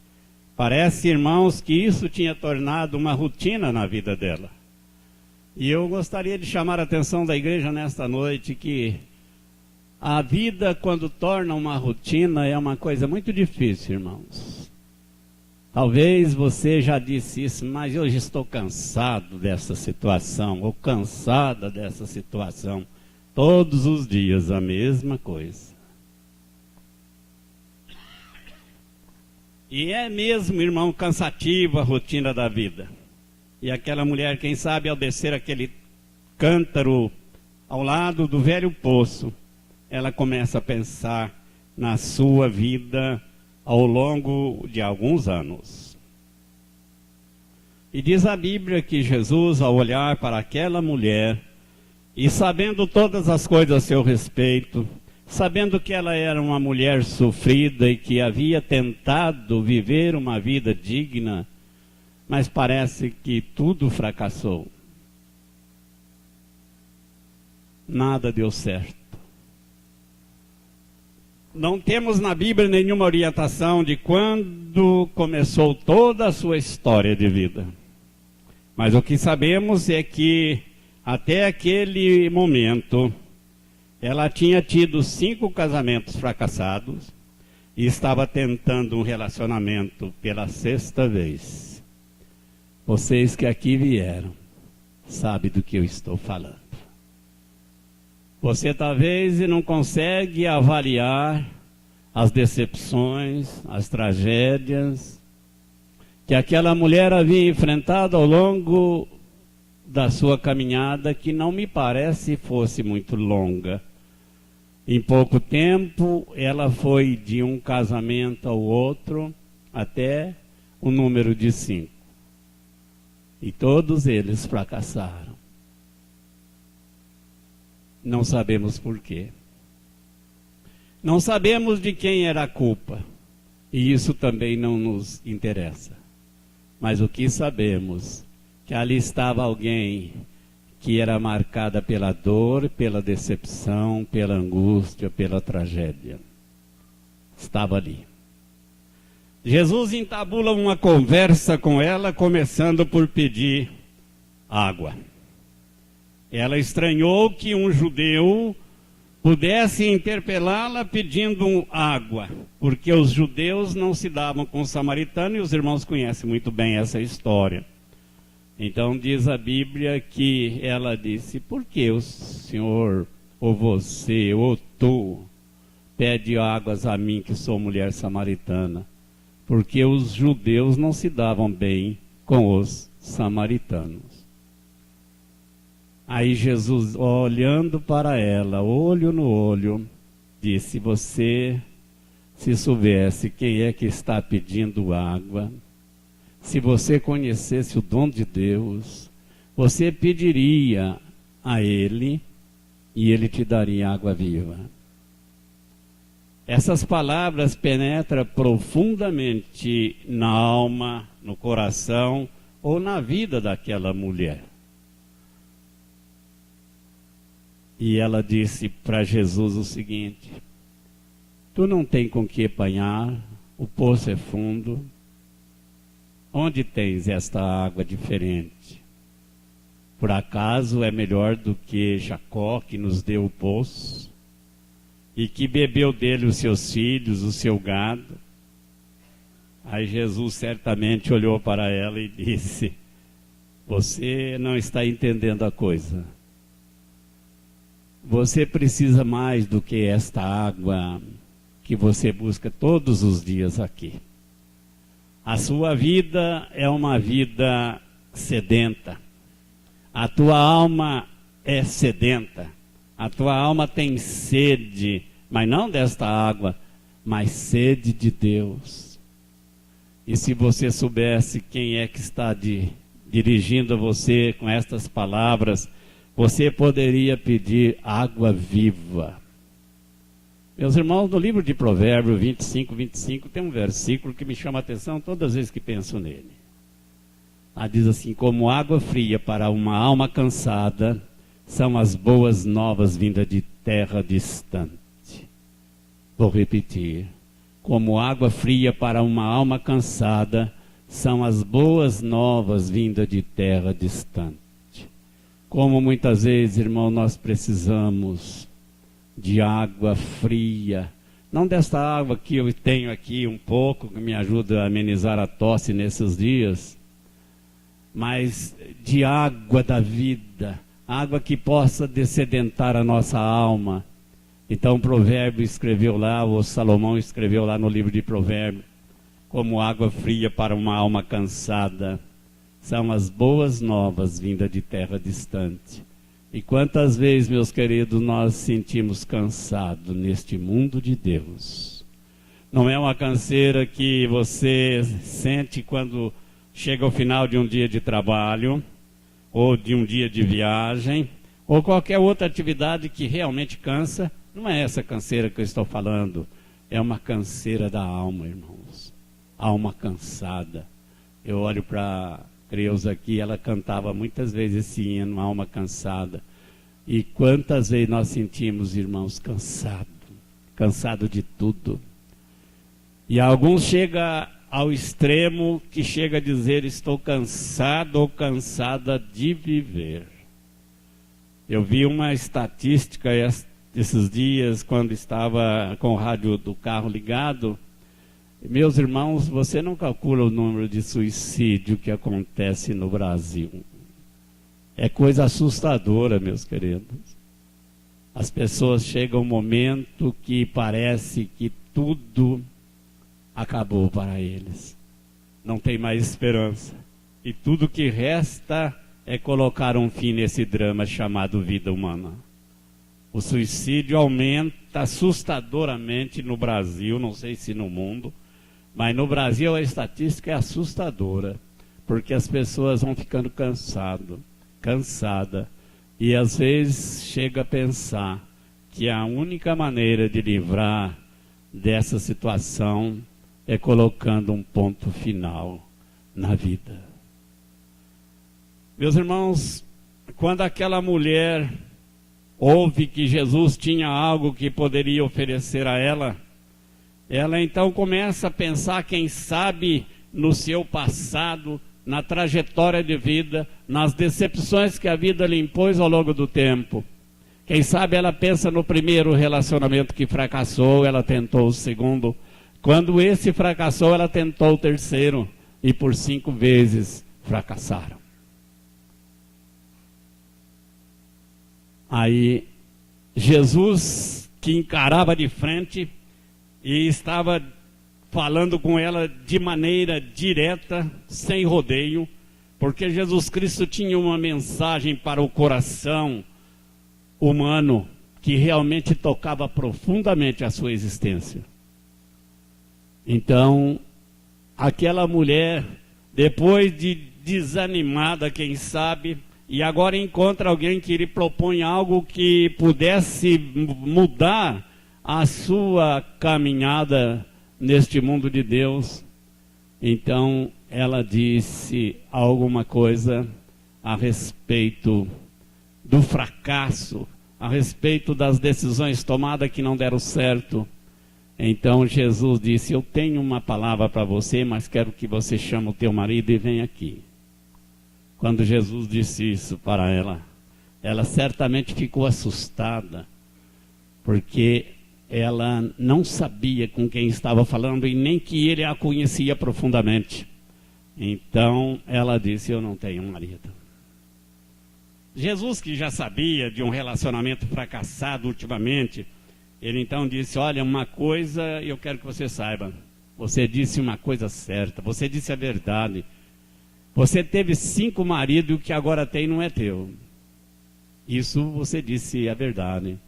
parece, irmãos, que isso tinha tornado uma rotina na vida dela. E eu gostaria de chamar a atenção da igreja nesta noite que a vida, quando torna uma rotina, é uma coisa muito difícil, irmãos. Talvez você já disse isso, mas eu já estou cansado dessa situação, ou cansada dessa situação. Todos os dias a mesma coisa. E é mesmo, irmão, cansativa a rotina da vida. E aquela mulher, quem sabe, ao descer aquele cântaro ao lado do velho poço, ela começa a pensar na sua vida ao longo de alguns anos. E diz a Bíblia que Jesus, ao olhar para aquela mulher, e sabendo todas as coisas a seu respeito, sabendo que ela era uma mulher sofrida e que havia tentado viver uma vida digna, mas parece que tudo fracassou. Nada deu certo. Não temos na Bíblia nenhuma orientação de quando começou toda a sua história de vida. Mas o que sabemos é que até aquele momento ela tinha tido 5 casamentos fracassados e estava tentando um relacionamento pela 6ª vez. Vocês que aqui vieram sabem do que eu estou falando. Você talvez não consegue avaliar as decepções, as tragédias, que aquela mulher havia enfrentado ao longo da sua caminhada, que não me parece fosse muito longa. Em pouco tempo, ela foi de um casamento ao outro, até o número de 5. E todos eles fracassaram. Não sabemos por quê. Não sabemos de quem era a culpa. E isso também não nos interessa. Mas o que sabemos, que ali estava alguém que era marcada pela dor, pela decepção, pela angústia, pela tragédia. Estava ali. Jesus entabula uma conversa com ela, começando por pedir água. Ela estranhou que um judeu pudesse interpelá-la pedindo água, porque os judeus não se davam com os samaritanos, e os irmãos conhecem muito bem essa história. Então diz a Bíblia que ela disse: por que o senhor, ou você, ou tu, pede águas a mim que sou mulher samaritana? Porque os judeus não se davam bem com os samaritanos. Aí Jesus, olhando para ela, olho no olho, disse: você, se soubesse quem é que está pedindo água, se você conhecesse o dom de Deus, você pediria a Ele e Ele te daria água viva. Essas palavras penetram profundamente na alma, no coração ou na vida daquela mulher. E ela disse para Jesus o seguinte: tu não tem com que apanhar, o poço é fundo. Onde tens esta água diferente? Por acaso é melhor do que Jacó, que nos deu o poço, e que bebeu dele os seus filhos, o seu gado? Aí Jesus certamente olhou para ela e disse: você não está entendendo a coisa. Você precisa mais do que esta água que você busca todos os dias aqui. A sua vida é uma vida sedenta. A tua alma é sedenta. A tua alma tem sede, mas não desta água, mas sede de Deus. E se você soubesse quem é que está dirigindo a você com estas palavras, você poderia pedir água viva. Meus irmãos, no livro de Provérbios 25 tem um versículo que me chama a atenção todas as vezes que penso nele. Lá diz assim: como água fria para uma alma cansada, são as boas novas vindas de terra distante. Vou repetir. Como água fria para uma alma cansada, são as boas novas vindas de terra distante. Como muitas vezes, irmão, nós precisamos de água fria. Não desta água que eu tenho aqui um pouco, que me ajuda a amenizar a tosse nesses dias, mas de água da vida, água que possa dessedentar a nossa alma. Então o Provérbio escreveu lá, o Salomão escreveu lá no livro de Provérbios: como água fria para uma alma cansada, são as boas novas vindas de terra distante. E quantas vezes, meus queridos, nós sentimos cansado neste mundo de Deus. Não é uma canseira que você sente quando chega ao final de um dia de trabalho, ou de um dia de viagem, ou qualquer outra atividade que realmente cansa. Não é essa canseira que eu estou falando. É uma canseira da alma, irmãos. Alma cansada. Eu olho para Creuza aqui, ela cantava muitas vezes esse hino, alma cansada. E quantas vezes nós sentimos, irmãos, cansado de tudo. E alguns chegam ao extremo que chega a dizer: estou cansado ou cansada de viver. Eu vi uma estatística esses dias, quando estava com o rádio do carro ligado. Meus irmãos, você não calcula o número de suicídio que acontece no Brasil. É coisa assustadora, meus queridos. As pessoas chegam a um momento que parece que tudo acabou para eles. não tem mais esperança. E tudo que resta é colocar um fim nesse drama chamado vida humana. O suicídio aumenta assustadoramente no Brasil, não sei se no mundo, mas no Brasil a estatística é assustadora, porque as pessoas vão ficando cansadas, e às vezes chega a pensar que a única maneira de livrar dessa situação é colocando um ponto final na vida. Meus irmãos, quando aquela mulher ouve que Jesus tinha algo que poderia oferecer a ela, ela então começa a pensar, quem sabe, no seu passado, na trajetória de vida, nas decepções que a vida lhe impôs ao longo do tempo. Quem sabe ela pensa no primeiro relacionamento que fracassou, ela tentou o segundo. Quando esse fracassou, ela tentou o terceiro, e por 5 vezes fracassaram. Aí, Jesus, que encarava de frente e estava falando com ela de maneira direta, sem rodeio, porque Jesus Cristo tinha uma mensagem para o coração humano que realmente tocava profundamente a sua existência. Então, aquela mulher, depois de desanimada, quem sabe, e agora encontra alguém que lhe propõe algo que pudesse mudar a sua caminhada neste mundo de Deus. Então ela disse alguma coisa a respeito do fracasso, a respeito das decisões tomadas que não deram certo. Então Jesus disse: eu tenho uma palavra para você, mas quero que você chame o teu marido e venha aqui. Quando Jesus disse isso para ela, ela certamente ficou assustada, porque ela não sabia com quem estava falando e nem que ele a conhecia profundamente. Então ela disse: eu não tenho marido. Jesus, que já sabia de um relacionamento fracassado ultimamente, ele então disse: olha, uma coisa eu quero que você saiba, você disse uma coisa certa, você disse a verdade. Você teve 5 maridos e o que agora tem não é teu. Isso você disse a verdade.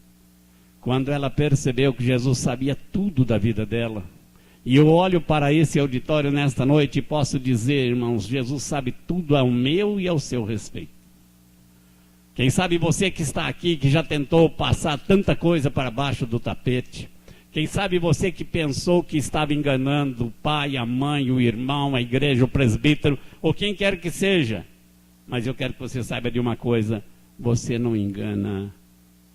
Quando ela percebeu que Jesus sabia tudo da vida dela, e eu olho para esse auditório nesta noite e posso dizer, irmãos, Jesus sabe tudo ao meu e ao seu respeito. Quem sabe você que está aqui, que já tentou passar tanta coisa para baixo do tapete, quem sabe você que pensou que estava enganando o pai, a mãe, o irmão, a igreja, o presbítero, ou quem quer que seja. Mas eu quero que você saiba de uma coisa: você não engana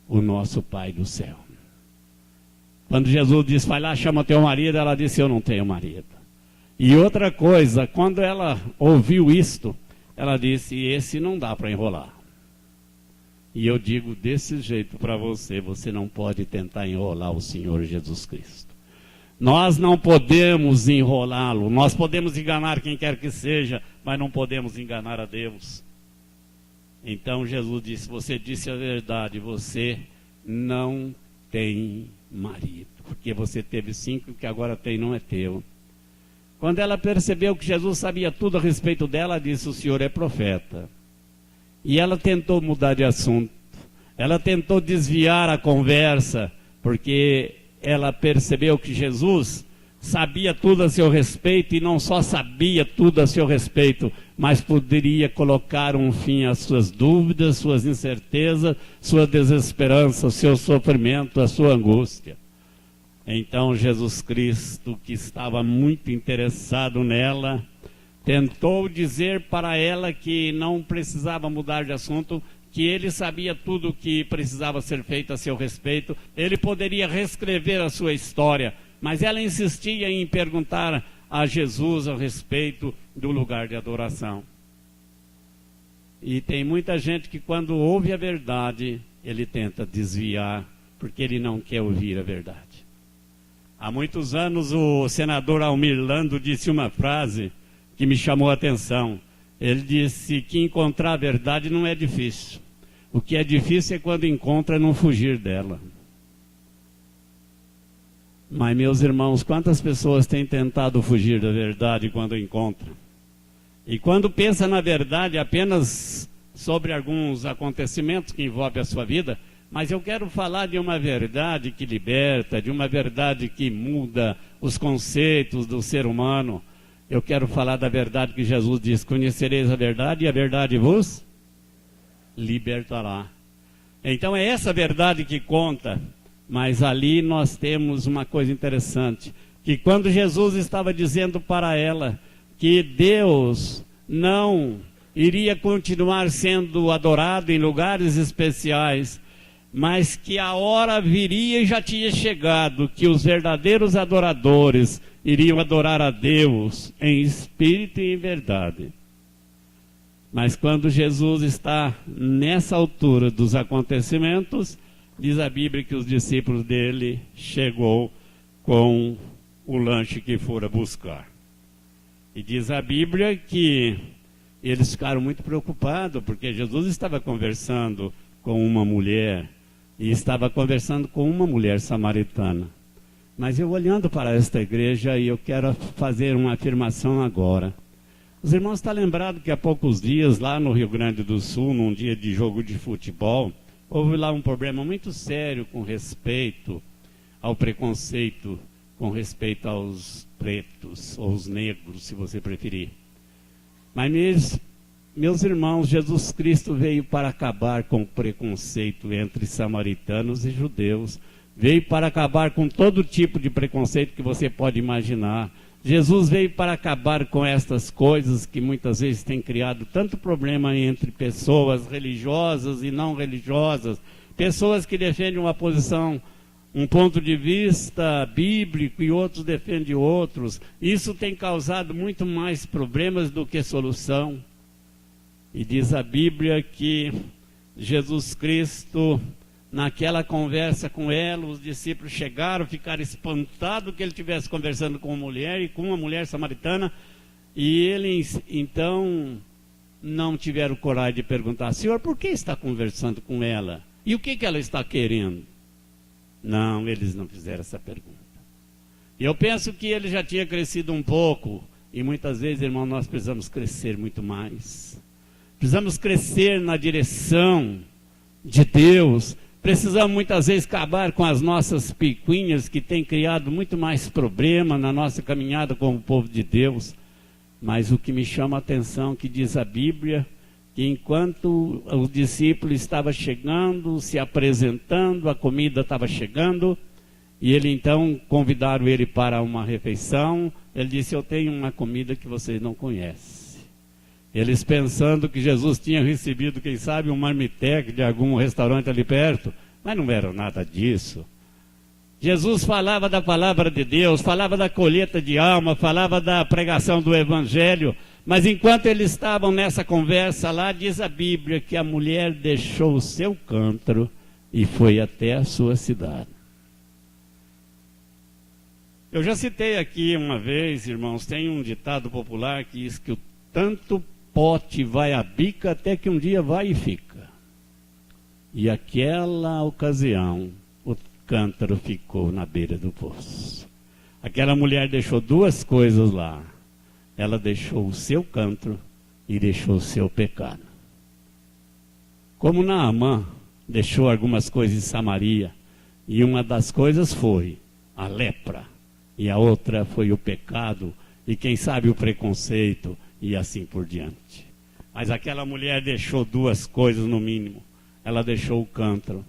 o nosso Pai do céu. Quando Jesus disse: vai lá, chama teu marido, ela disse: eu não tenho marido. E outra coisa, quando ela ouviu isto, ela disse: esse não dá para enrolar. E eu digo desse jeito para você: você não pode tentar enrolar o Senhor Jesus Cristo. Nós não podemos enrolá-lo. Nós podemos enganar quem quer que seja, mas não podemos enganar a Deus. Então Jesus disse: você disse a verdade, você não tem marido, porque você teve 5 que agora tem não é teu. Quando ela percebeu que Jesus sabia tudo a respeito dela, disse: o Senhor é profeta. E ela tentou mudar de assunto, ela tentou desviar a conversa, porque ela percebeu que Jesus sabia tudo a seu respeito, e não só sabia tudo a seu respeito, mas poderia colocar um fim às suas dúvidas, suas incertezas, sua desesperança, seu sofrimento, a sua angústia. Então Jesus Cristo, que estava muito interessado nela, tentou dizer para ela que não precisava mudar de assunto, que ele sabia tudo o que precisava ser feito a seu respeito, ele poderia reescrever a sua história, mas ela insistia em perguntar a Jesus a respeito do lugar de adoração. E tem muita gente que, quando ouve a verdade, ele tenta desviar, porque ele não quer ouvir a verdade. Há muitos anos o senador Almir Lando disse uma frase que me chamou a atenção. Ele disse que encontrar a verdade não é difícil. O que é difícil é quando encontra não fugir dela. Mas, meus irmãos, quantas pessoas têm tentado fugir da verdade quando encontram? E quando pensa na verdade apenas sobre alguns acontecimentos que envolvem a sua vida, mas eu quero falar de uma verdade que liberta, de uma verdade que muda os conceitos do ser humano. Eu quero falar da verdade que Jesus diz: conhecereis a verdade e a verdade vos libertará. Então é essa verdade que conta. Mas ali nós temos uma coisa interessante, que quando Jesus estava dizendo para ela que Deus não iria continuar sendo adorado em lugares especiais, mas que a hora viria e já tinha chegado, que os verdadeiros adoradores iriam adorar a Deus em espírito e em verdade. Mas quando Jesus está nessa altura dos acontecimentos, diz a Bíblia que os discípulos dele chegou com o lanche que fora buscar. E diz a Bíblia que eles ficaram muito preocupados, porque Jesus estava conversando com uma mulher, e estava conversando com uma mulher samaritana. Mas eu olhando para esta igreja, e eu quero fazer uma afirmação agora. Os irmãos estão lembrados que há poucos dias, lá no Rio Grande do Sul, num dia de jogo de futebol, houve lá um problema muito sério com respeito ao preconceito, com respeito aos pretos, ou os negros, se você preferir. Mas, meus irmãos, Jesus Cristo veio para acabar com o preconceito entre samaritanos e judeus. Veio para acabar com todo tipo de preconceito que você pode imaginar. Jesus veio para acabar com estas coisas que muitas vezes têm criado tanto problema entre pessoas religiosas e não religiosas, pessoas que defendem uma posição, um ponto de vista bíblico e outros defendem outros. Isso tem causado muito mais problemas do que solução. E diz a Bíblia que Jesus Cristo, naquela conversa com ela, os discípulos chegaram, ficaram espantados que ele estivesse conversando com uma mulher e com uma mulher samaritana, e eles então não tiveram coragem de perguntar: Senhor, por que está conversando com ela? E o que ela está querendo? Não, eles não fizeram essa pergunta. E eu penso que ele já tinha crescido um pouco, e muitas vezes, irmão, nós precisamos crescer muito mais. Precisamos crescer na direção de Deus. Precisamos muitas vezes acabar com as nossas picuinhas que têm criado muito mais problema na nossa caminhada como povo de Deus. Mas o que me chama a atenção, que diz a Bíblia, que enquanto o discípulo estava chegando, se apresentando, a comida estava chegando, e ele então convidaram ele para uma refeição. Ele disse: eu tenho uma comida que vocês não conhecem. Eles pensando que Jesus tinha recebido, quem sabe, um marmitex de algum restaurante ali perto, mas não era nada disso. Jesus falava da palavra de Deus, falava da colheita de alma, falava da pregação do Evangelho, mas enquanto eles estavam nessa conversa lá, diz a Bíblia que a mulher deixou o seu cântaro e foi até a sua cidade. Eu já citei aqui uma vez, irmãos, tem um ditado popular que diz que o tanto pote vai à bica até que um dia vai e fica. E aquela ocasião, o cântaro ficou na beira do poço. Aquela mulher deixou duas coisas lá. Ela deixou o seu cântaro e deixou o seu pecado. Como Naamã deixou algumas coisas em Samaria, e uma das coisas foi a lepra, e a outra foi o pecado, e quem sabe o preconceito, e assim por diante. Mas aquela mulher deixou duas coisas no mínimo. Ela deixou o cântaro.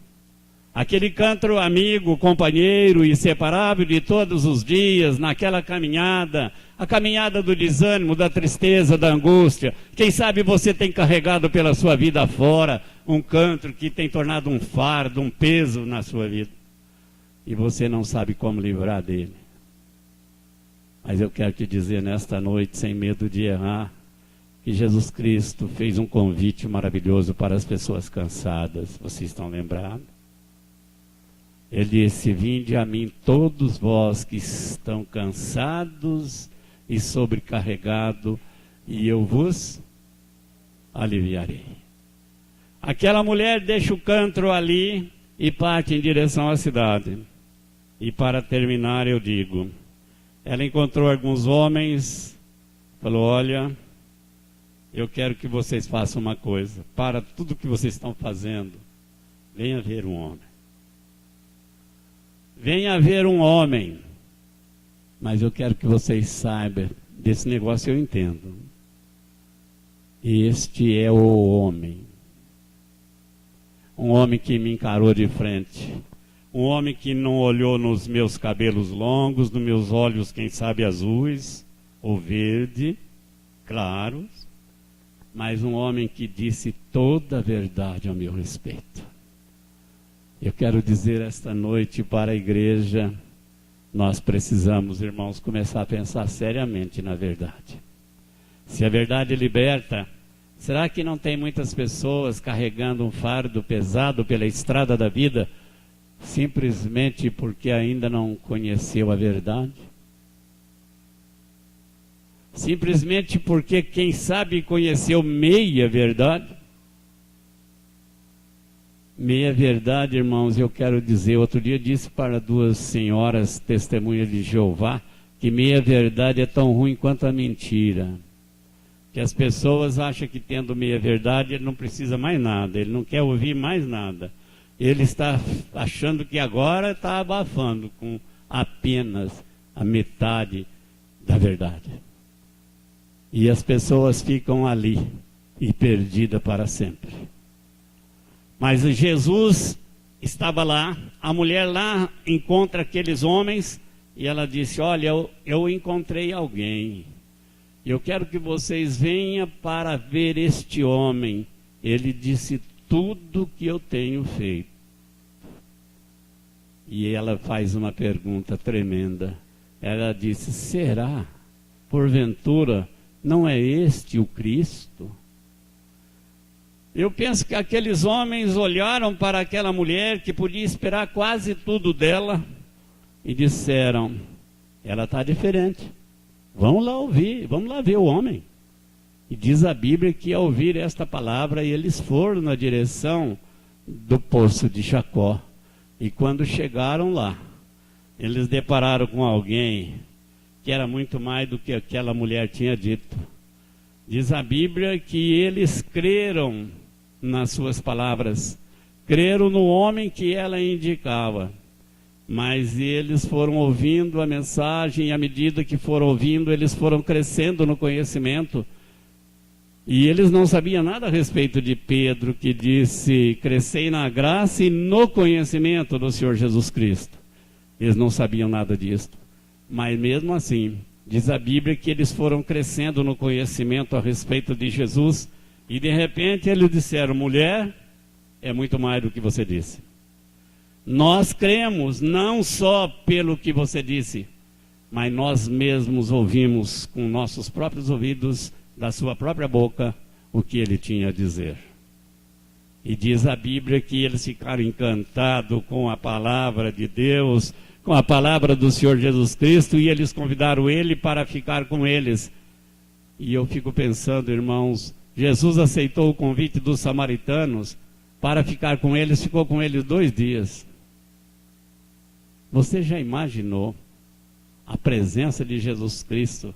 Aquele cântaro amigo, companheiro e inseparável de todos os dias, naquela caminhada, a caminhada do desânimo, da tristeza, da angústia. Quem sabe você tem carregado pela sua vida fora um cântaro que tem tornado um fardo, um peso na sua vida. E você não sabe como livrar dele. Mas eu quero te dizer nesta noite, sem medo de errar, que Jesus Cristo fez um convite maravilhoso para as pessoas cansadas. Vocês estão lembrados? Ele disse: vinde a mim todos vós que estão cansados e sobrecarregados, e eu vos aliviarei. Aquela mulher deixa o cântaro ali e parte em direção à cidade. E para terminar eu digo, ela encontrou alguns homens, falou, olha, eu quero que vocês façam uma coisa, para tudo que vocês estão fazendo, venha ver um homem. Venha ver um homem, mas eu quero que vocês saibam, desse negócio eu entendo. Este é o homem. Um homem que me encarou de frente. Um homem que não olhou nos meus cabelos longos, nos meus olhos, quem sabe, azuis ou verde, claros. Mas um homem que disse toda a verdade ao meu respeito. Eu quero dizer esta noite para a igreja, nós precisamos, irmãos, começar a pensar seriamente na verdade. Se a verdade liberta, será que não tem muitas pessoas carregando um fardo pesado pela estrada da vida, simplesmente porque ainda não conheceu a verdade? Simplesmente porque, quem sabe, conheceu meia verdade? Meia verdade, irmãos, eu quero dizer, outro dia disse para duas senhoras testemunhas de Jeová, que meia verdade é tão ruim quanto a mentira. Que as pessoas acham que tendo meia verdade ele não precisa mais nada, ele não quer ouvir mais nada. Ele está achando que agora está abafando com apenas a metade da verdade. E as pessoas ficam ali e perdidas para sempre. Mas Jesus estava lá, a mulher lá encontra aqueles homens e ela disse, olha, eu encontrei alguém. Eu quero que vocês venham para ver este homem. Ele disse tudo que eu tenho feito. E ela faz uma pergunta tremenda. Ela disse, será, porventura, não é este o Cristo? Eu penso que aqueles homens olharam para aquela mulher que podia esperar quase tudo dela e disseram, ela está diferente. Vamos lá ouvir, vamos lá ver o homem. E diz a Bíblia que ao ouvir esta palavra, eles foram na direção do poço de Jacó. E quando chegaram lá, eles depararam com alguém que era muito mais do que aquela mulher tinha dito. Diz a Bíblia que eles creram nas suas palavras, creram no homem que ela indicava. Mas eles foram ouvindo a mensagem, e à medida que foram ouvindo, eles foram crescendo no conhecimento. E eles não sabiam nada a respeito de Pedro, que disse, crescei na graça e no conhecimento do Senhor Jesus Cristo. Eles não sabiam nada disso. Mas mesmo assim, diz a Bíblia que eles foram crescendo no conhecimento a respeito de Jesus. E de repente eles disseram, mulher, é muito mais do que você disse. Nós cremos não só pelo que você disse, mas nós mesmos ouvimos com nossos próprios ouvidos, da sua própria boca, o que ele tinha a dizer. E diz a Bíblia que eles ficaram encantados com a palavra de Deus, com a palavra do Senhor Jesus Cristo, e eles convidaram ele para ficar com eles. E eu fico pensando, irmãos, Jesus aceitou o convite dos samaritanos para ficar com eles, ficou com eles 2 dias. Você já imaginou a presença de Jesus Cristo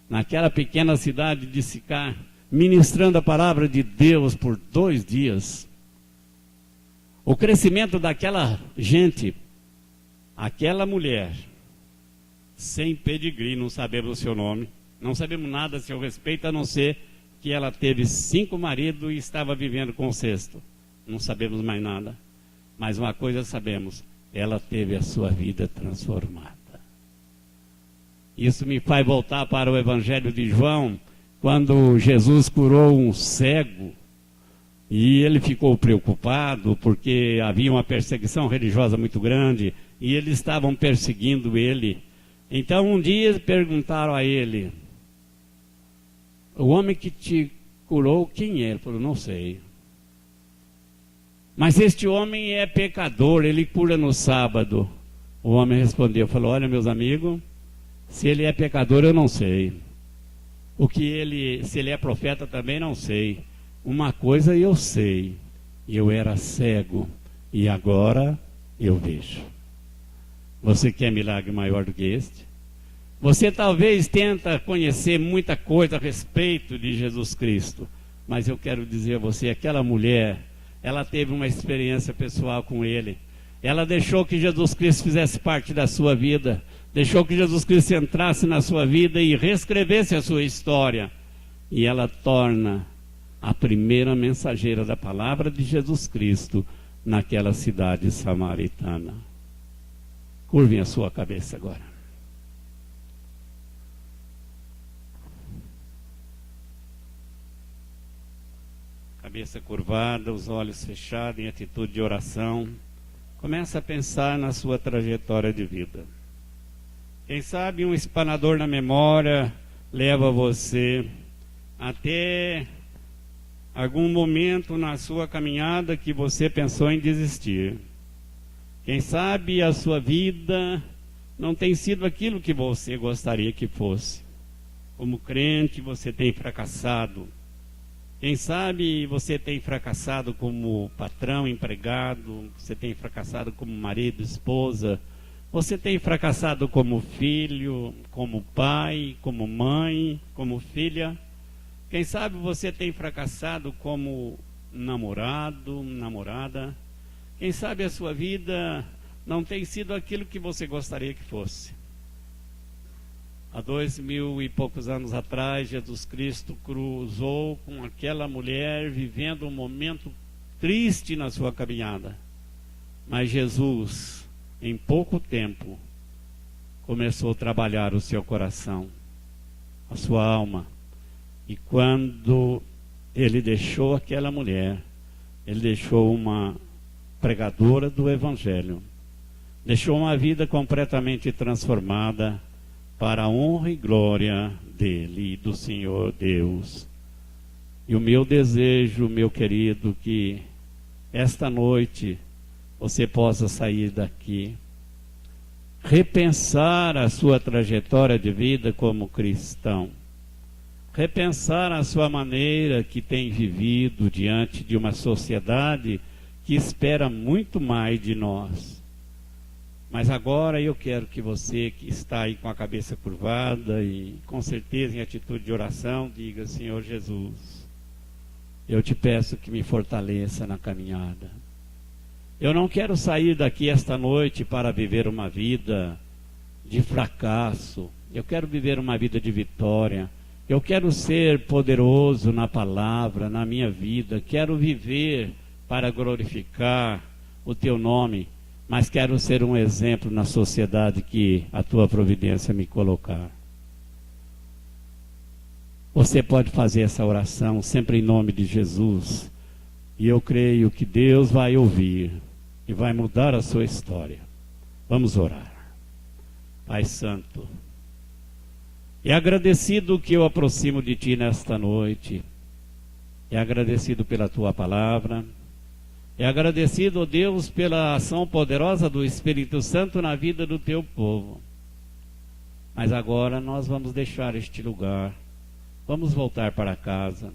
naquela pequena cidade de Sicar, ministrando a palavra de Deus por 2 dias? O crescimento daquela gente, aquela mulher, sem pedigree, não sabemos o seu nome, não sabemos nada a seu respeito, a não ser que ela teve 5 maridos e estava vivendo com o 6º. Não sabemos mais nada. Mas uma coisa sabemos, ela teve a sua vida transformada. Isso me faz voltar para o Evangelho de João, quando Jesus curou um cego, e ele ficou preocupado, porque havia uma perseguição religiosa muito grande, e eles estavam perseguindo ele. Então um dia perguntaram a ele, o homem que te curou, quem é? Ele falou, não sei. Mas este homem é pecador, ele cura no sábado. O homem respondeu, falou, olha meus amigos, se ele é pecador eu não sei. Se ele é profeta também não sei. Uma coisa eu sei, eu era cego e agora eu vejo. Você quer milagre maior do que este? Você talvez tenta conhecer muita coisa a respeito de Jesus Cristo, mas eu quero dizer a você, aquela mulher, ela teve uma experiência pessoal com Ele. Ela deixou que Jesus Cristo fizesse parte da sua vida, deixou que Jesus Cristo entrasse na sua vida e reescrevesse a sua história. E ela torna a primeira mensageira da palavra de Jesus Cristo naquela cidade samaritana. Curvem a sua cabeça agora. Cabeça curvada, os olhos fechados em atitude de oração. Começa a pensar na sua trajetória de vida. Quem sabe um espanador na memória leva você até algum momento na sua caminhada que você pensou em desistir. Quem sabe a sua vida não tem sido aquilo que você gostaria que fosse. Como crente você tem fracassado. Quem sabe você tem fracassado como patrão, empregado, você tem fracassado como marido, esposa, você tem fracassado como filho, como pai, como mãe, como filha. Quem sabe você tem fracassado como namorado, namorada. Quem sabe a sua vida não tem sido aquilo que você gostaria que fosse. Há 2000 e poucos anos atrás, Jesus Cristo cruzou com aquela mulher vivendo um momento triste na sua caminhada. Mas Jesus, em pouco tempo, começou a trabalhar o seu coração, a sua alma. E quando ele deixou aquela mulher, ele deixou uma pregadora do Evangelho, deixou uma vida completamente transformada, para a honra e glória dele e do Senhor Deus. E o meu desejo, meu querido, que esta noite você possa sair daqui, repensar a sua trajetória de vida como cristão, repensar a sua maneira que tem vivido diante de uma sociedade que espera muito mais de nós. Mas agora eu quero que você que está aí com a cabeça curvada e com certeza em atitude de oração, diga: Senhor Jesus, eu te peço que me fortaleça na caminhada. Eu não quero sair daqui esta noite para viver uma vida de fracasso. Eu quero viver uma vida de vitória. Eu quero ser poderoso na palavra, na minha vida. Quero viver para glorificar o teu nome. Mas quero ser um exemplo na sociedade que a tua providência me colocar. Você pode fazer essa oração sempre em nome de Jesus. E eu creio que Deus vai ouvir e vai mudar a sua história. Vamos orar. Pai Santo, é agradecido que eu aproximo de Ti nesta noite. É agradecido pela Tua palavra. É agradecido, ó Deus, pela ação poderosa do Espírito Santo na vida do Teu povo. Mas agora nós vamos deixar este lugar. Vamos voltar para casa.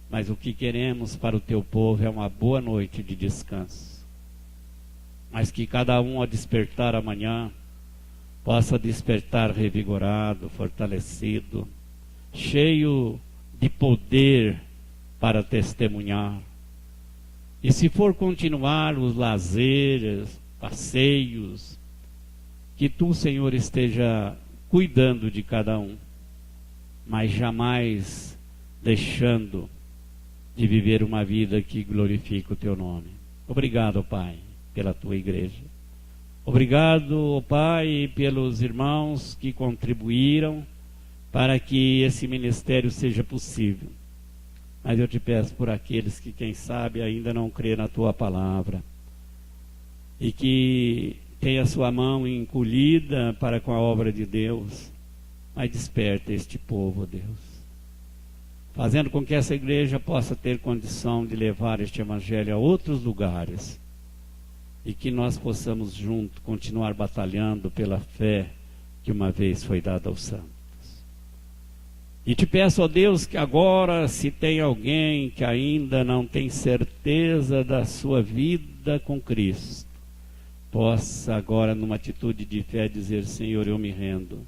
Mas o que queremos para o Teu povo é uma boa noite de descanso. Mas que cada um ao despertar amanhã possa despertar revigorado, fortalecido, cheio de poder para testemunhar. E se for continuar os lazeres, passeios, que Tu, Senhor, esteja cuidando de cada um, mas jamais deixando de viver uma vida que glorifica o Teu nome. Obrigado, Pai, pela Tua igreja. Obrigado, Pai, pelos irmãos que contribuíram para que esse ministério seja possível. Mas eu te peço por aqueles que, quem sabe, ainda não crê na Tua palavra e que tem a sua mão encolhida para com a obra de Deus, mas desperta este povo, Deus, fazendo com que essa igreja possa ter condição de levar este evangelho a outros lugares e que nós possamos juntos continuar batalhando pela fé que uma vez foi dada aos santos. E te peço, ó Deus, que agora, se tem alguém que ainda não tem certeza da sua vida com Cristo, possa agora, numa atitude de fé, dizer: Senhor, eu me rendo.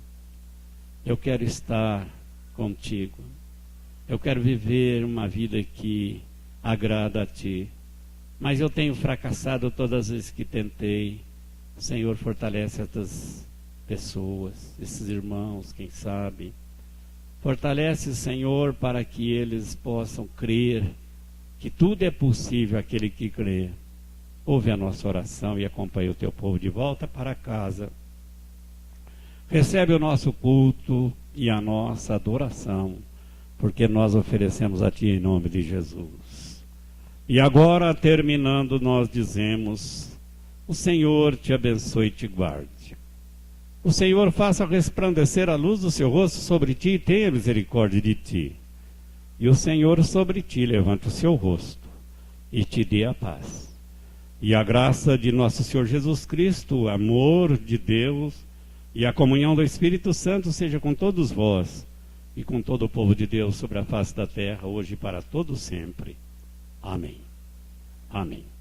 Eu quero estar contigo. Eu quero viver uma vida que agrada a Ti. Mas eu tenho fracassado todas as vezes que tentei. Senhor, fortalece essas pessoas, esses irmãos, quem sabe. Fortalece, Senhor, para que eles possam crer que tudo é possível àquele que crê. Ouve a nossa oração e acompanha o Teu povo de volta para casa. Recebe o nosso culto e a nossa adoração, porque nós oferecemos a Ti em nome de Jesus. E agora, terminando, nós dizemos: o Senhor te abençoe e te guarde. O Senhor faça resplandecer a luz do seu rosto sobre ti e tenha misericórdia de ti. E o Senhor sobre ti levante o seu rosto e te dê a paz. E a graça de nosso Senhor Jesus Cristo, o amor de Deus e a comunhão do Espírito Santo seja com todos vós e com todo o povo de Deus sobre a face da terra, hoje e para todo sempre. Amém. Amém.